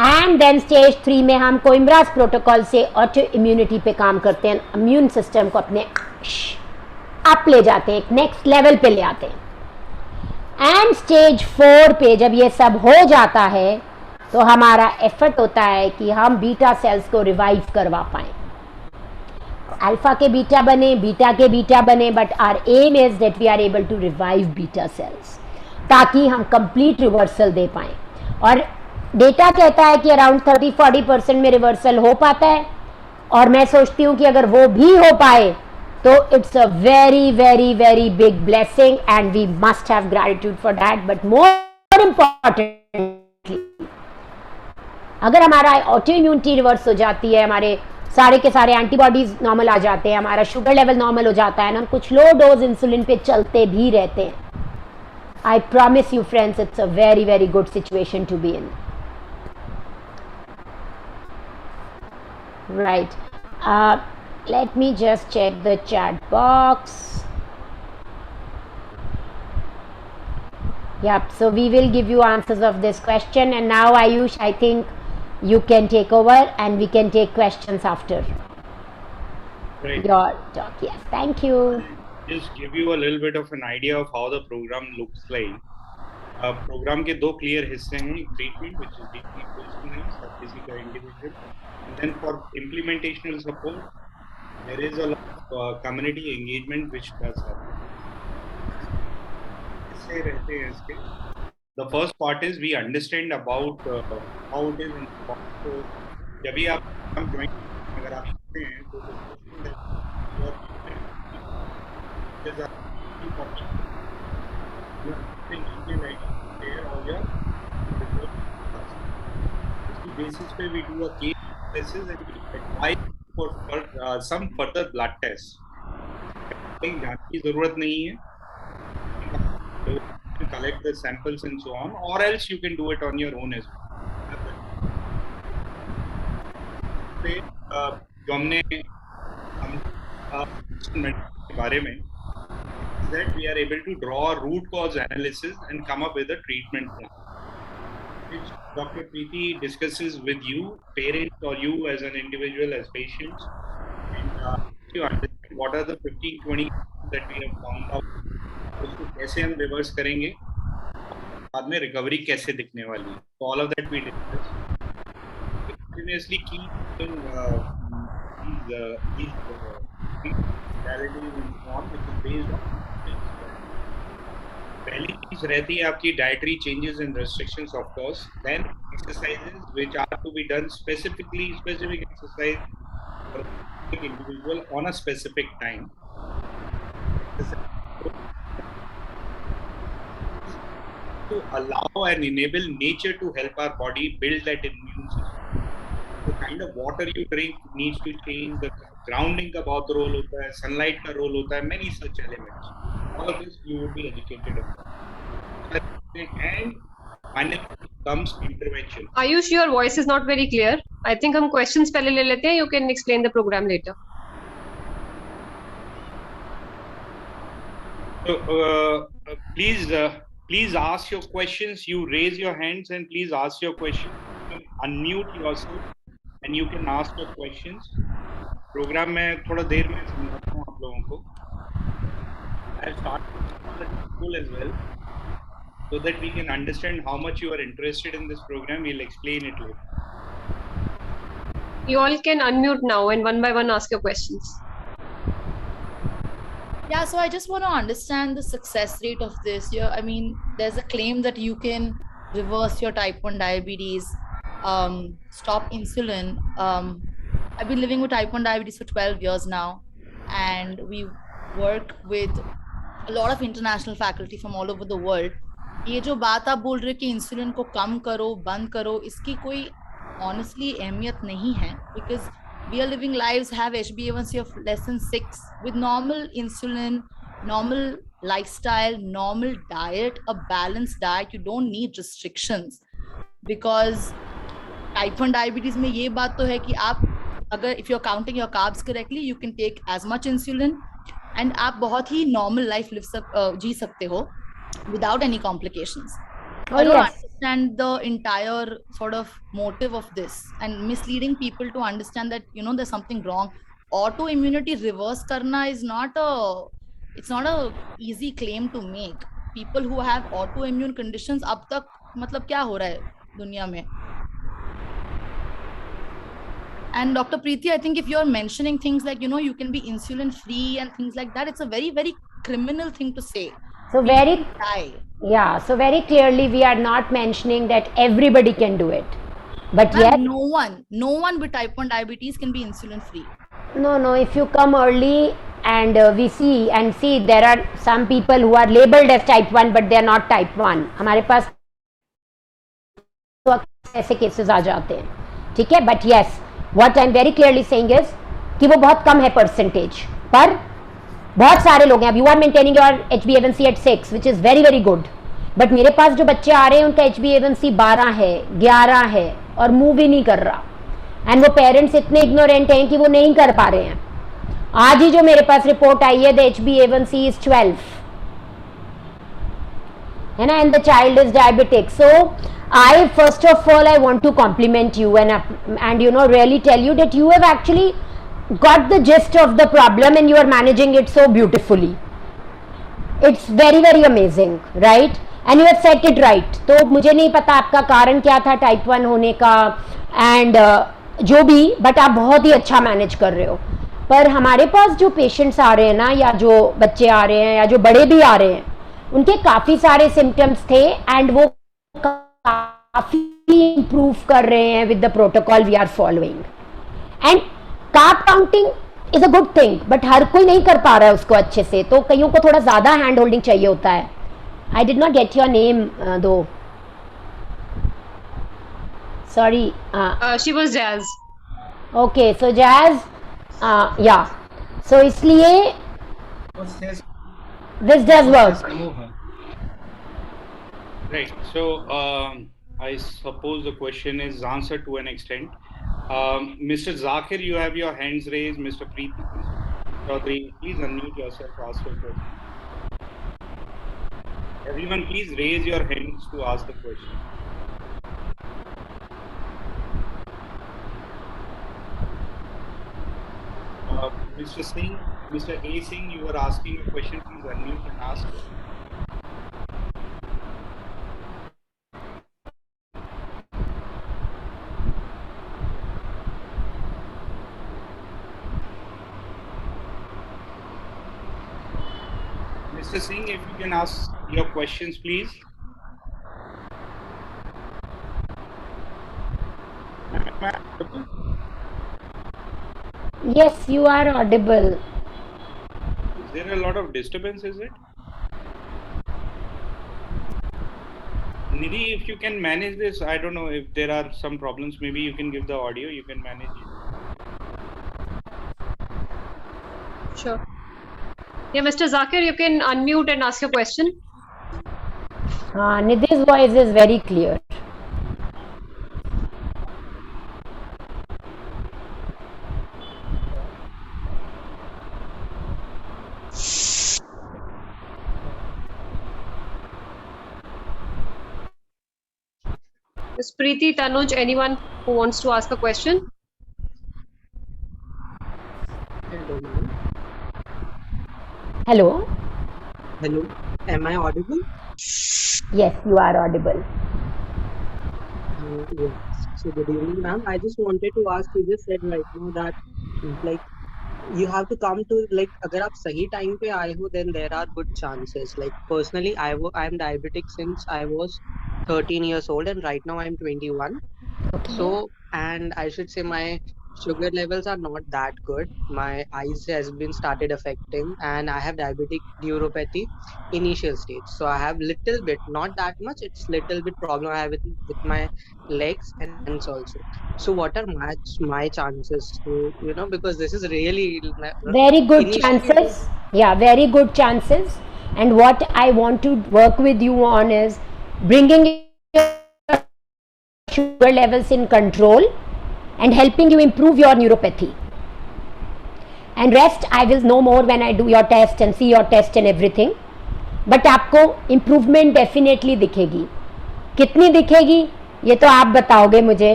And then stage 3 में हम कोइम्ब्रास प्रोटोकॉल से ऑटो इम्यूनिटी पे काम करते हैं, इम्यून सिस्टम को अपने अप ले जाते हैं, एक नेक्स्ट लेवल पे ले आते हैं. एंड स्टेज 4 पे जब ये सब हो जाता है तो हमारा एफर्ट होता है कि हम बीटा सेल्स को रिवाइव करवा पाएं. अल्फा के बीटा बने, बीटा के बीटा बने, but our aim is that we are able to revive beta cells, ताकि हम कंप्लीट रिवर्सल दे पाएं. और डेटा कहता है कि अराउंड 30-40% में रिवर्सल हो पाता है, और मैं सोचती हूँ कि अगर वो भी हो पाए तो it's a very very very big blessing and we must have gratitude for that. But more importantly, अगर हमारा ऑटो इम्यूनिटी रिवर्स हो जाती है, हमारे सारे के सारे एंटीबॉडीज नॉर्मल आ जाते हैं, हमारा शुगर लेवल नॉर्मल हो जाता है, हम कुछ लो डोज इंसुलिन पे चलते भी रहते हैं, I promise you friends, it's a very very good situation to be in. Right. Let me just check the chat box. Yep. So we will give you answers of this question. And now, Ayush, I think you can take over and we can take questions after. Great. Your talk. Yes. Thank you. Just give you a little bit of an idea of how the program looks like. Program के 2 क्लियर हिस्से हैं, treatment which is deeply personalized हर किसी का individual, and then for implementational support there is a lot of community engagement which does happen. इससे रहते हैं इसके. The first part is we understand about how it is important. So जब भी आप हम join अगर आप करते हैं तो basis पे we do a case analysis and we advise for some further blood tests. कहीं जांच की जरूरत नहीं है. Collect the samples and so on, or else you can do it on your own as well. जो हमने के बारे में that we are able to draw a root cause analysis and come up with a treatment plan, which Dr. Preeti discusses with you, parents, or you as an individual, as patients, and you understand what are the 15-20 that we have found out. उसको कैसे हम रिवर्स करेंगे, बाद में रिकवरी कैसे दिखने वाली है. So all of that we discuss. Continuously keep these modalities informed, which is based on. पहली चीज रहती है आपकी dietary changes and restrictions, of course. Then exercises which are to be done specific exercise for a specific individual on a specific time. To allow and enable nature to help our body build that immune system. The kind of water you drink needs to change. The grounding का बहुत रोल होता है, sunlight का रोल होता है, many such elements. All of this you would be educated about. And finally comes intervention. Ayush, your voice is not very clear. I think हम questions पहले ले लेते हैं. You can explain the program later. So please ask your questions. You raise your hands and please ask your questions. You can unmute yourself and you can ask your questions. Program में थोड़ा देर में समझाता हूँ आप लोगों को. I'll start the school as well, so that we can understand how much you are interested in this program. We'll explain it later. You all can unmute now and one by one ask your questions. Yeah, so I just want to understand the success rate of this. I mean, there's a claim that you can reverse your type 1 diabetes, stop insulin. I've been living with type 1 diabetes for 12 years now, and we work with a lot of international faculty from all over the world. ये जो बात आप बोल रहे हो कि इंसुलिन को कम करो, बंद करो, इसकी कोई honestly अहमियत नहीं है, because we are living lives, have HbA1c of less than 6 with normal insulin, normal lifestyle, normal diet, a balanced diet. You don't need restrictions, because type 1 diabetes में ये बात तो है कि आप अगर if you're counting your carbs correctly, you can take as much insulin and आप बहुत ही normal life जी सकते हो without any complications. I don't understand the entire sort of motive of this, and misleading people to understand that, you know, there's something wrong. Autoimmunity reverse karna is not a easy claim to make. People who have autoimmune conditions, ab tak matlab kya ho raha hai duniya mein? And Dr. Preeti, I think if you're mentioning things like, you know, you can be insulin free and things like that, it's a very, very criminal thing to say. So very clearly we are not mentioning that everybody can do it, but yes, no one with type 1 diabetes can be insulin free. No, if you come early and we see there are some people who are labeled as type 1 but they are not type 1. हमारे पास तो ऐसे cases आ जाते हैं, ठीक है? But yes, what I'm very clearly saying is कि वो बहुत कम है percentage, पर बहुत सारे लोग हैं. अब you are maintaining your HbA1c at 6 which is very very good, but मेरे पास जो बच्चे आ रहे हैं उनका HbA1c 12 है, 11 है और मूव ही नहीं कर रहा, एंड वो पेरेंट्स इतने इग्नोरेंट हैं कि वो नहीं कर पा रहे हैं. आज ही जो मेरे पास रिपोर्ट आई है, द HbA1c is 12 है ना, and the child is diabetic. So I first of all I want to compliment you and you know really tell you that you have actually got the gist of the problem and you are managing it so beautifully. It's very very amazing, right? And you have set it right. तो मुझे नहीं पता आपका कारण क्या था टाइप 1 होने का एंड जो भी, बट आप बहुत ही अच्छा मैनेज कर रहे हो. पर हमारे पास जो पेशेंट्स आ रहे हैं ना, या जो बच्चे आ रहे हैं या जो बड़े भी आ रहे हैं, उनके काफ़ी सारे सिम्टम्स थे एंड वो काफ़ी इम्प्रूव कर रहे हैं with the protocol we are following. And carb counting is a good thing, but हर कोई नहीं कर पा रहा है उसको अच्छे से, तो कईयों को थोड़ा ज़्यादा हैंड होल्डिंग चाहिए होता है. I did not get your name दो. Sorry. She was Jazz. Okay, so Jazz, yeah. So इसलिए this does work. Right. So I suppose the question is answered to an extent. Mr. Zakir, you have your hands raised. Mr. Preeti Chaudhary, please unmute yourself to ask your question. Everyone, please raise your hands to ask the question. Mr. Singh, Mr. A. Singh, you were asking a question. Please unmute and ask. Mr. Singh, if you can ask your questions, please. Yes, you are audible. Is there a lot of disturbance, is it? Nidhi, if you can manage this, I don't know if there are some problems, maybe you can give the audio, you can manage it. Sure. Yeah, Mr. Zakir, you can unmute and ask your question. Nidhi's voice is very clear. Ms. Preeti, Tanuj, anyone who wants to ask a question? Hello. Hello. Am I audible? Yes, you are audible. Yes. So good evening, ma'am. I just wanted to ask, you just said right now that like you have to come to like अगर आप सही time पे आए हो, then there are good chances. Like personally, I'm diabetic since I was 13 years old, and right now I'm 21. Okay. So, and I should say my sugar levels are not that good. My eyes has been started affecting, and I have diabetic neuropathy initial stage. So I have little bit, not that much. It's little bit problem I have with my legs and hands also. So what are my chances to because this is really Very good initially chances. Yeah, very good chances. And what I want to work with you on is bringing your sugar levels in control and helping you improve your neuropathy. And rest I will know more when I do your test and see your test and everything. But आपको improvement definitely दिखेगी. कितनी दिखेगी ये तो आप बताओगे मुझे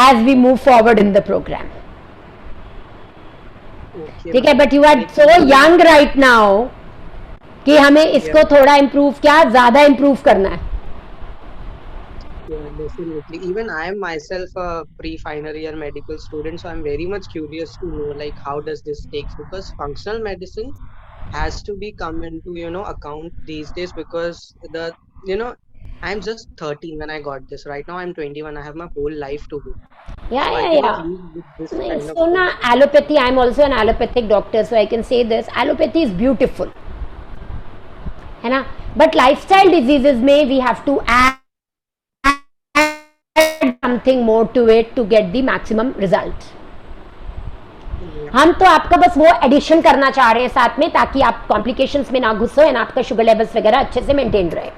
as we move forward in the program. ठीक है, but you are so young right now कि हमें इसको थोड़ा improve क्या ज़्यादा improve करना है. Yeah, definitely. Even I am myself a pre-final year medical student, so I'm very much curious to know like how does this take, because functional medicine has to be come into account these days, because I'm just 13 when I got this. Right now I'm 21. I have my whole life to go. Yeah, so yeah, I cannot yeah. leave with this नहीं, kind of so ना allopathy, I'm also an allopathic doctor, so I can say this. Allopathy is beautiful, है ना? But lifestyle diseases में we have to add something more to it to get the maximum result. हम तो आपका बस वो एडिशन करना चाह रहे हैं साथ में, ताकि आप कॉम्प्लिकेशंस में ना घुसो एंड आपका शुगर लेवल्स वगैरह अच्छे से मेंटेन रहे,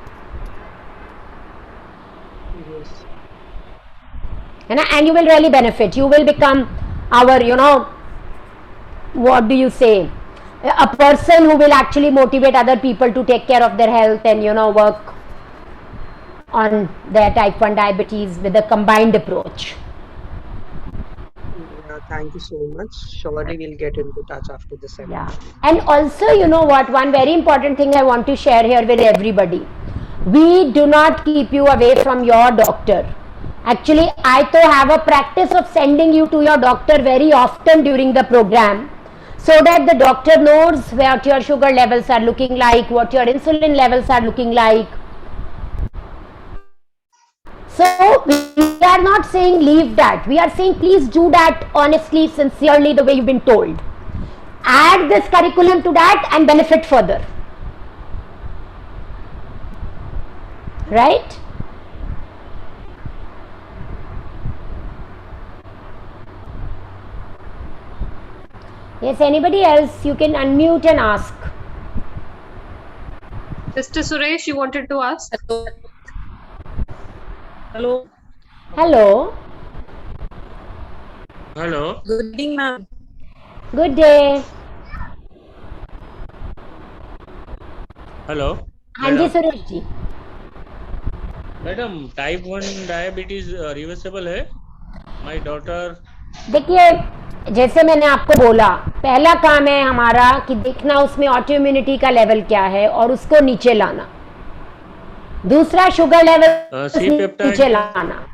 है ना? And you will really benefit. You will become our what do you say, a person who will actually motivate other people to take care of their health and work on their type 1 diabetes with a combined approach. Thank you so much. Surely we'll get into touch after the seminar. Yeah. And also, one very important thing I want to share here with everybody. We do not keep you away from your doctor. Actually, I to have a practice of sending you to your doctor very often during the program, so that the doctor knows what your sugar levels are looking like, what your insulin levels are looking like. So we are not saying leave that. We are saying please do that honestly, sincerely, the way you've been told. Add this curriculum to that and benefit further. Right? Yes, anybody else? You can unmute and ask. Mr. Suresh, you wanted to ask? Hello. Hello. Hello. Good evening, ma'am. Good day. Hello. हाँ जी Suresh ji. Madam type 1 diabetes reversible है? My daughter. देखिए, जैसे मैंने आपको बोला, पहला काम है हमारा कि देखना उसमें ऑटोइम्यूनिटी का लेवल क्या है और उसको नीचे लाना. दूसरा शुगर लेवल नीचे लाना.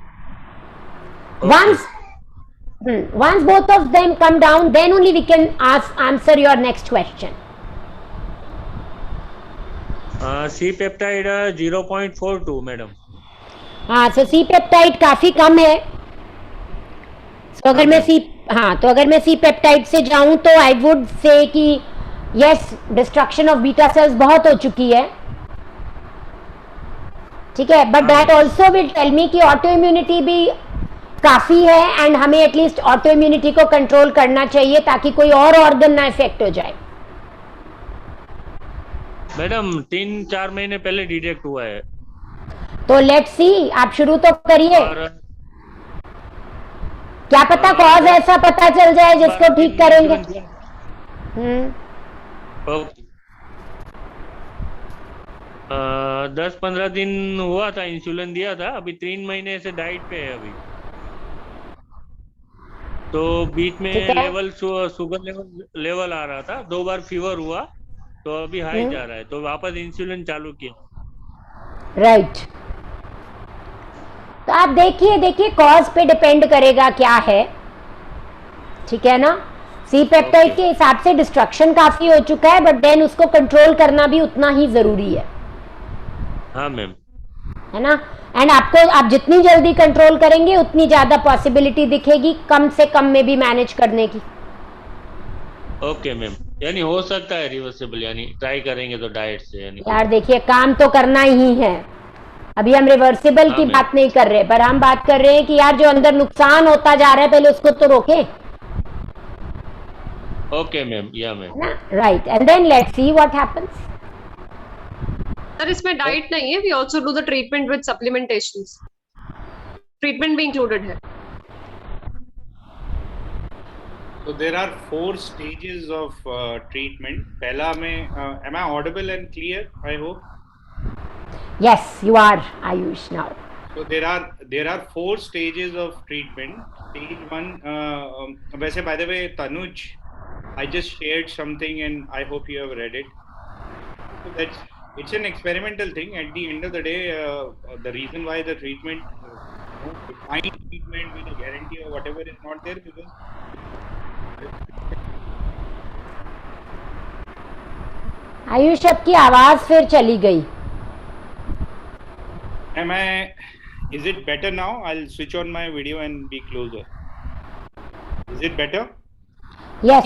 Once both of them come down, then only we can answer your next question. C peptide 0.42 madam. हाँ, so सी पेप्टाइड काफी कम है. तो अगर मैं सी पेप्टाइड से जाऊं तो आई वुड से कि yes, destruction of beta cells बहुत हो चुकी है. ठीक है, but that also will tell me कि ऑटो इम्यूनिटी भी काफी है एंड हमें एटलीस्ट ऑटो इम्यूनिटी को कंट्रोल करना चाहिए ताकि कोई और ऑर्गन ना इफेक्ट हो जाए. मैडम 3-4 महीने पहले डिटेक्ट हुआ है. तो लेट्स सी, आप शुरू तो करिए. क्या पता कॉज ऐसा पता चल जाए जिसको ठीक करेंगे. 10-15 दिन हुआ था, इंसुलिन दिया था. अभी 3 महीने से डाइट पे है अभी. तो बीच में लेवल शुगर लेवल आ रहा था. 2 बार फीवर हुआ तो अभी हाई जा रहा है, तो वापस इंसुलिन चालू किया. राइट. तो आप देखिए कॉज पे डिपेंड करेगा क्या है. ठीक है ना. सी पेप्टाइड के हिसाब से डिस्ट्रक्शन काफी हो चुका है, बट देन उसको कंट्रोल करना भी उतना ही जरूरी है. हाँ मैम. है ना. एंड आप जितनी जल्दी कंट्रोल करेंगे उतनी ज्यादा पॉसिबिलिटी दिखेगी कम से कम में भी मैनेज करने की. Okay ma'am. यानी हो सकता है रिवर्सेबल, यानी ट्राई करेंगे तो डाइट से. यानी यार देखिए, काम तो करना ही है. अभी हम रिवर्सिबल की बात नहीं कर रहे, पर हम बात कर रहे हैं कि यार जो अंदर नुकसान होता जा रहा है पहले उसको तो रोके. Okay ma'am. Yeah ma'am. Right. And then let's see what happens. Sir इसमें डाइट नहीं है, we also do the treatment with supplementations. Treatment भी इंक्लूडेड है. So there are 4 stages of treatment. पहला में am I audible and clear? I hope. Yes, you are, Ayush, now. So there are 4 stages of treatment. Stage 1. वैसे by the way, Tanuj, I just shared something and I hope you have read it. So it's an experimental thing. At the end of the day, the reason why the treatment, defined treatment with a guarantee or whatever is not there because Ayush, आपकी आवाज फिर चली गई. Is it better now? I'll switch on my video and be closer. Is it better? Yes.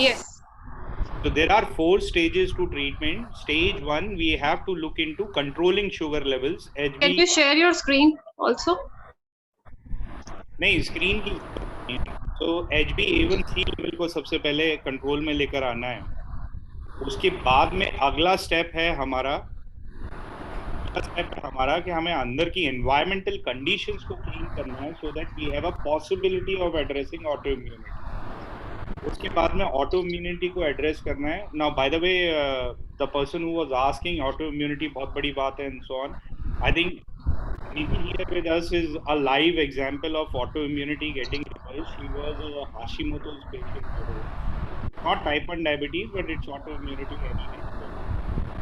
So there are 4 stages to treatment. Stage 1, we have to look into controlling sugar levels. Can you share your screen also? नहीं, स्क्रीन की. तो HbA1c लेवल को सबसे पहले कंट्रोल में लेकर आना है. उसके बाद में अगला स्टेप है हमारा कि हमें अंदर की एनवायरमेंटल कंडीशंस को क्लीन करना है so that we have a possibility of addressing auto immunity. उसके बाद में ऑटो इम्यूनिटी को एड्रेस करना है. Now by the way, the person who was asking auto immunity बहुत बड़ी बात है and so on. I think Nidhi here with us is a live example of autoimmunity getting reversed. She was a Hashimoto's patient. Not type 1 diabetes, but it's autoimmunity anyway.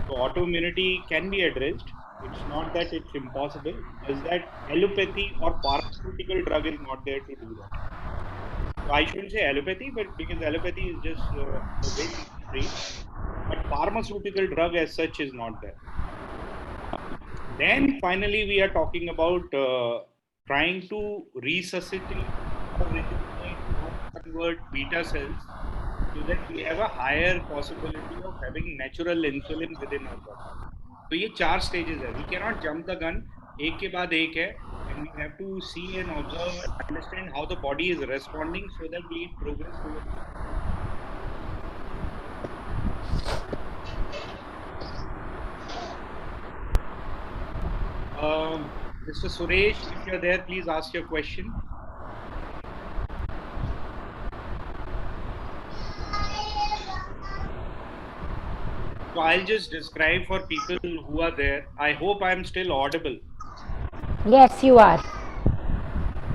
So autoimmunity can be addressed. It's not that it's impossible, just that allopathy or pharmaceutical drug is not there to do that. So I shouldn't say allopathy, but because allopathy is just the way people treat, but pharmaceutical drug as such is not there. Then finally we are talking about trying to resuscitate or rejuvenate or convert beta cells so that we have a higher possibility of having natural insulin within our body. तो ये 4 stages है. We cannot jump the gun. एक के बाद एक है, and we have to see and observe and understand how the body is responding so that we progress towards it. Mr. Suresh, if you're there, please ask your question. So I'll just describe for people who are there. I hope I'm still audible. Yes, you are.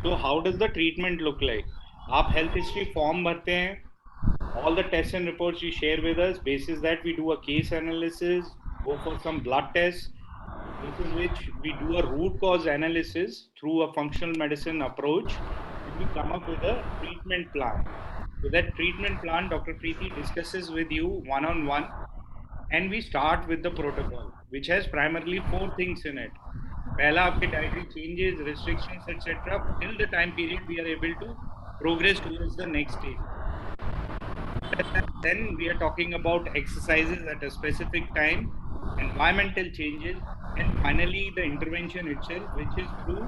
So how does the treatment look like? आप health history form भरते हैं. All the tests and reports you share with us. Basis that we do a case analysis, go for some blood tests. Basis which we do a root cause analysis through a functional medicine approach. And we come up with a treatment plan. So that treatment plan, Dr. Preeti discusses with you one-on-one. And we start with the protocol, which has primarily 4 things in it. पहला आपके dietary changes, restrictions, etc. Till the time period we are able to progress towards the next stage. Then we are talking about exercises at a specific time, environmental changes, and finally the intervention itself, which is through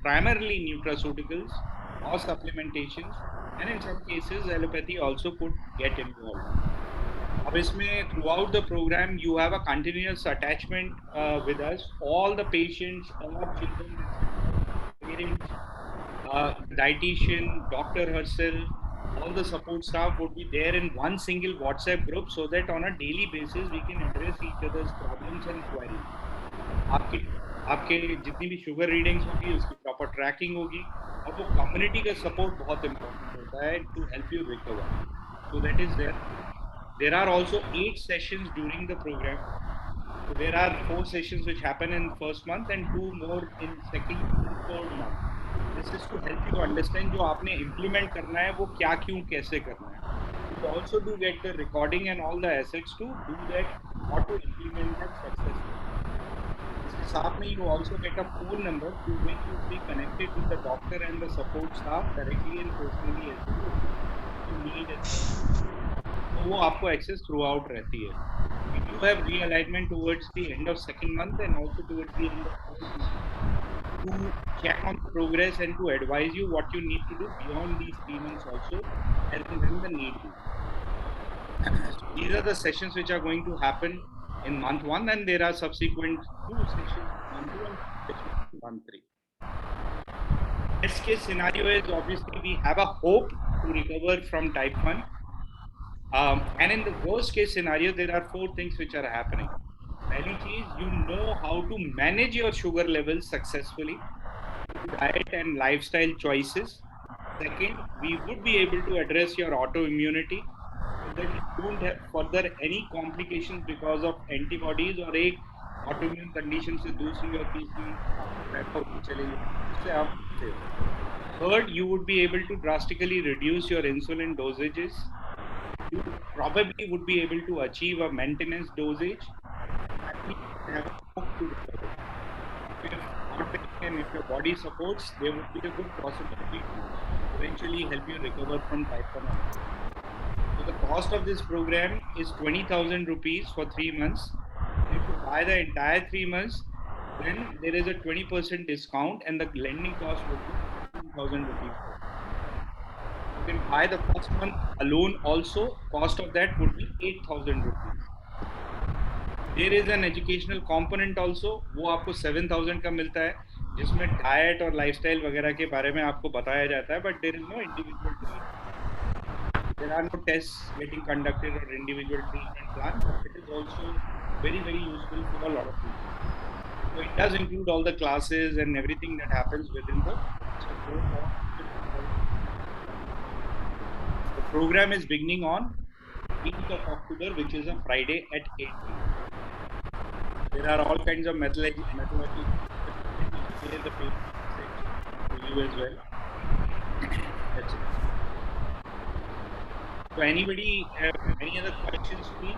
primarily nutraceuticals or supplementations, and in some cases allopathy also could get involved. अब इसमें throughout the program you have a continuous attachment with us. All the patients, all children, parents, dietitian, doctor herself, all the support staff would be there in one single WhatsApp group so that on a daily basis we can address each other's problems and queries. आपके जितनी भी शुगर रीडिंग्स होगी उसकी प्रॉपर ट्रैकिंग होगी और वो कम्युनिटी का सपोर्ट बहुत इम्पोर्टेंट होता है to help you recover. So that is there. There are also 8 sessions during the program. So there are 4 sessions which happen in first month and 2 more in second and third month. This is to help you understand जो आपने implement करना है वो क्या क्यों कैसे करना है. You also do get the recording and all the assets to do that, how to implement that successfully. इसके साथ में you also get a phone number to which you be connected with the doctor and the support staff directly and personally as you need it. तो वो आपको एक्सेस थ्रू आउट रहती है. You have realignment towards the end of second month and also towards the end of third month to check on the progress and to advise you what you need to do beyond these 3 months also as and when the need be. These are the sessions which are going to happen in month 1 and there are subsequent 2 sessions, month 2 and session month 3. Best case scenario is obviously we have a hope to recover from type 1. And in the worst case scenario, there are 4 things which are happening. Pehli cheez, you know how to manage your sugar levels successfully through diet and lifestyle choices. Second, we would be able to address your autoimmunity so that you don't have further any complications because of antibodies or एक autoimmune condition से दूसरी और तीसरी चले उससे आप बचते हो. Third, you would be able to drastically reduce your insulin dosages. You probably would be able to achieve a maintenance dosage. And if your body supports, there would be a good possibility to eventually help you recover from type 1. So the cost of this program is 20,000 rupees for 3 months. If you buy the entire 3 months, then there is a 20% discount and the lending cost would be 15,000 rupees. You can buy the first month alone also. Cost of that would be 8,000 rupees. There is an educational component also. वो आपको 7,000 का मिलता है जिसमें diet और lifestyle वगैरह के बारे में आपको बताया जाता है. But there is no individual treatment. There are no tests getting conducted or individual treatment plan. But it is also very, very useful for a lot of people. So it does include all the classes and everything that happens within the support. The program is beginning on 8th of October, which is a Friday at 8 p.m. there are all kinds of methodology share the paper to you as well. That's it. So anybody have any other questions, please?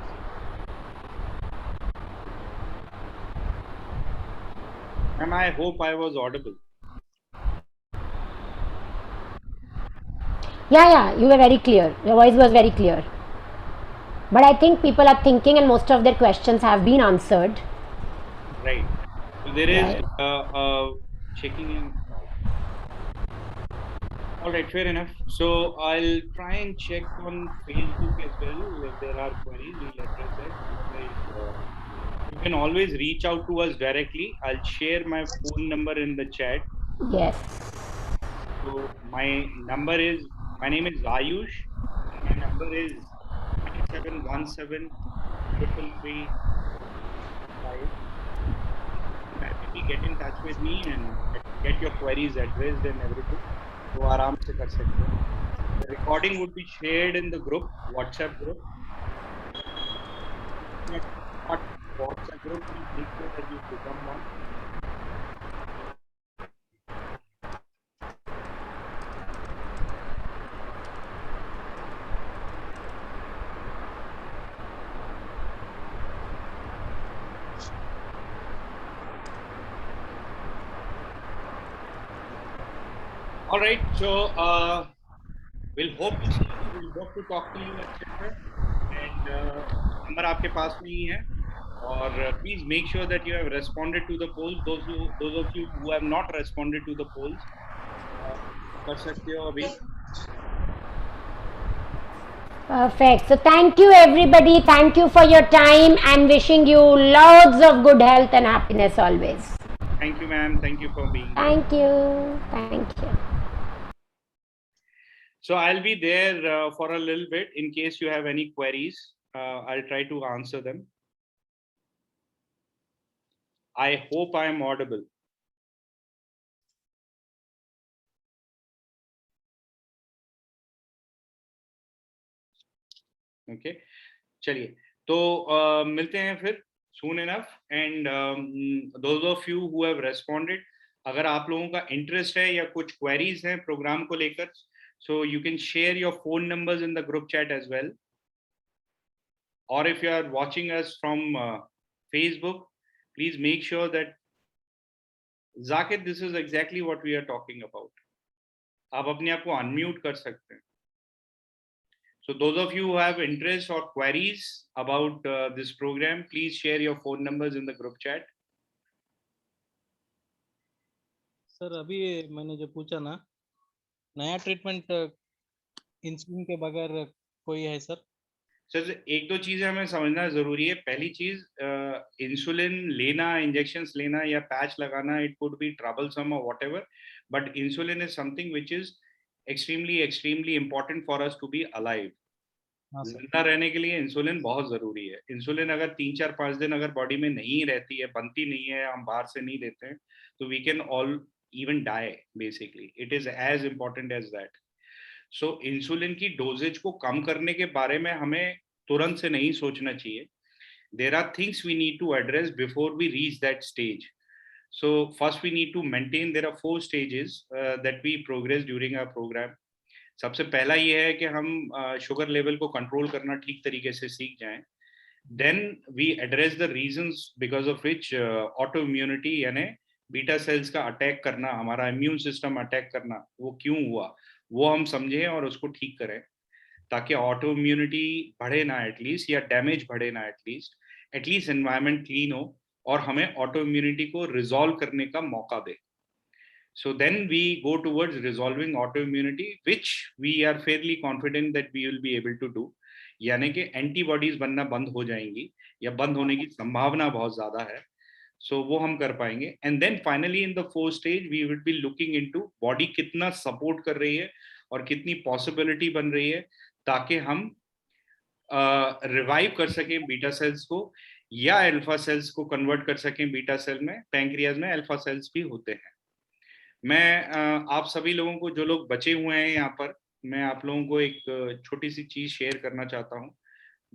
And I hope I was audible. Yeah, you were very clear. Your voice was very clear. But I think people are thinking and most of their questions have been answered. Right. So there is checking in. All right, fair enough. So I'll try and check on Facebook as well. If there are queries, we'll address that. You can always reach out to us directly. I'll share my phone number in the chat. Yes. So my name is Ayush. My number is 9717 333 5. Definitely get in touch with me and get your queries addressed and everything. So आराम से कर सकते हैं. The recording would be shared in the group, WhatsApp group. Not WhatsApp group, please make sure that you become one. All right, so we'll hope to talk to you, etc. And number आपके पास में ही है. और please make sure that you have responded to the polls. Those of you who have not responded to the polls, कर सकते हो अभी. Perfect. So thank you everybody. Thank you for your time and wishing you lots of good health and happiness always. Thank you, ma'am. Thank you for being here. Thank you. Thank you. So I'll be there for a little bit in case you have any queries. I'll try to answer them. I hope I am audible. Okay. चलिए तो मिलते हैं फिर soon enough. And those of you who have responded, अगर आप लोगों का interest है या कुछ queries हैं program को लेकर, so you can share your phone numbers in the group chat as well. Or if you are watching us from Facebook, please make sure that Zakir, this is exactly what we are talking about. आप अपने आप को unmute कर सकते हैं. So those of you who have interest or queries about this program, please share your phone numbers in the group chat. Sir अभी मैंने जो पूछा ना, नया ट्रीटमेंट इंसुलिन के बगैर कोई है सर? सर एक दो चीजें हमें समझना जरूरी है. पहली चीज, इंसुलिन लेना, इंजेक्शंस लेना या पैच लगाना, इट कुड बी ट्रबलसम और whatever, but insulin is something which is extremely important for us to be alive. जिंदा रहने के लिए इंसुलिन बहुत जरूरी है. इंसुलिन अगर 3-4-5 दिन अगर बॉडी में नहीं रहती है, बनती नहीं है, हम बाहर से नहीं लेते हैं, तो we can all even die basically. It is as important as that. So insulin की डोजेज को कम करने के बारे में हमें तुरंत से नहीं सोचना चाहिए. There are things we need to address before we reach that stage. So first we need to maintain. There are 4 stages that we progress during our program. सबसे पहला ये है कि हम शुगर लेवल को कंट्रोल करना ठीक तरीके से सीख जाएं. Then we address the reasons because of which autoimmunity यानी बीटा सेल्स का अटैक करना, हमारा इम्यून सिस्टम अटैक करना, वो क्यों हुआ, वो हम समझें और उसको ठीक करें, ताकि ऑटोइम्यूनिटी बढ़े ना एटलीस्ट, या डैमेज बढ़े ना एटलीस्ट एनवायरनमेंट क्लीन हो और हमें ऑटोइम्यूनिटी को रिजॉल्व करने का मौका दे. So then we go towards resolving autoimmunity, which we are fairly confident that we will be able to do. यानी कि एंटीबॉडीज बनना बंद हो जाएंगी या बंद होने की संभावना बहुत ज्यादा है. So वो हम कर पाएंगे. And then finally in the 4th stage we will be looking into body कितना सपोर्ट कर रही है और कितनी पॉसिबिलिटी बन रही है ताकि हम रिवाइव कर सकें बीटा सेल्स को या अल्फा सेल्स को कन्वर्ट कर सकें बीटा सेल में. पैंक्रियाज में अल्फा सेल्स भी होते हैं. मैं आप सभी लोगों को, जो लोग बचे हुए हैं यहाँ पर, मैं आप लोगों को एक छोटी सी चीज शेयर करना चाहता हूँ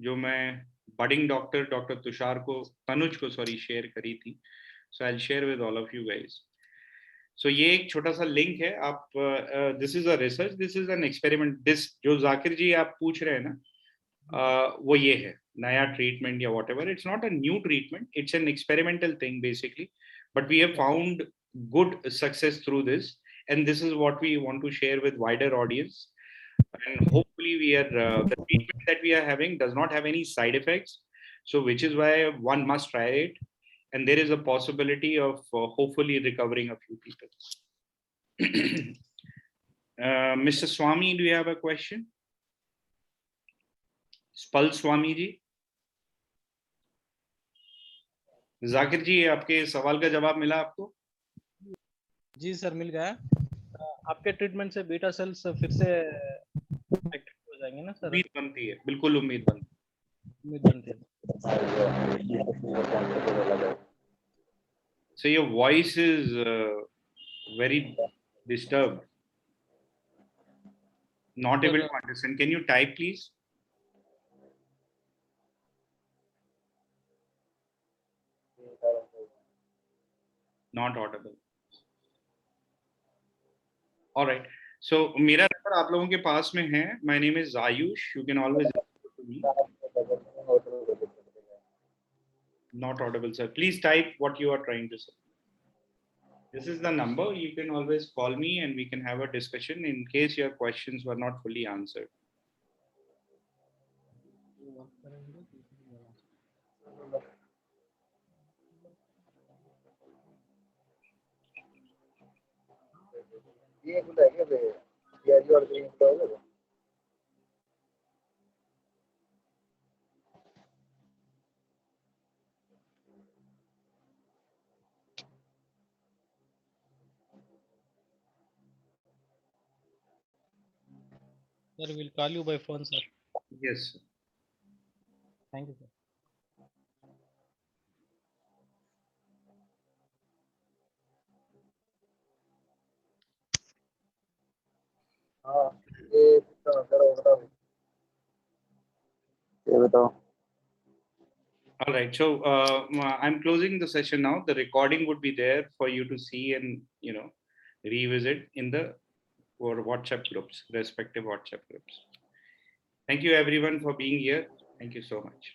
जो मैं budding doctor Dr. Tushar को, Tanuj को sorry share करी थी. So I'll share with all of you guys. So ये एक छोटा सा लिंक है. आप this is a research, this is an experiment. This जो जाकिर जी आप पूछ रहे हैं ना, वो ये है नया treatment या whatever. It's not a new treatment. It's an experimental thing basically. But we have found good success through this, and this is what we want to share with wider audience. And hopefully we are the treatment that we are having does not have any side effects, so which is why one must try it, and there is a possibility of hopefully recovering a few people. Mr. Swami, do you have a question? Spal Swami ji. Zakir जी, आपके सवाल का जवाब मिला आपको? जी सर, मिल गया. आपके ट्रीटमेंट से बीटा सेल्स फिर से एक्टिव हो जाएंगे ना सर? उम्मीद बनती है, बिल्कुल उम्मीद बनती है. So your voice is very disturbed. Not able to understand. Can you type, please? Not audible. All right. So मेरा नंबर आप लोगों के पास में है. My name is Ayush. You can always reach to me. Not audible, sir. Please type what you are trying to say. This is the number. You can always call me and we can have a discussion in case your questions were not fully answered. Sir, we'll call you by phone, sir. Yes, sir. Thank you, sir. All right, so I'm closing the session now. The recording would be there for you to see and revisit in the WhatsApp groups, respective WhatsApp groups. Thank you everyone for being here. Thank you so much.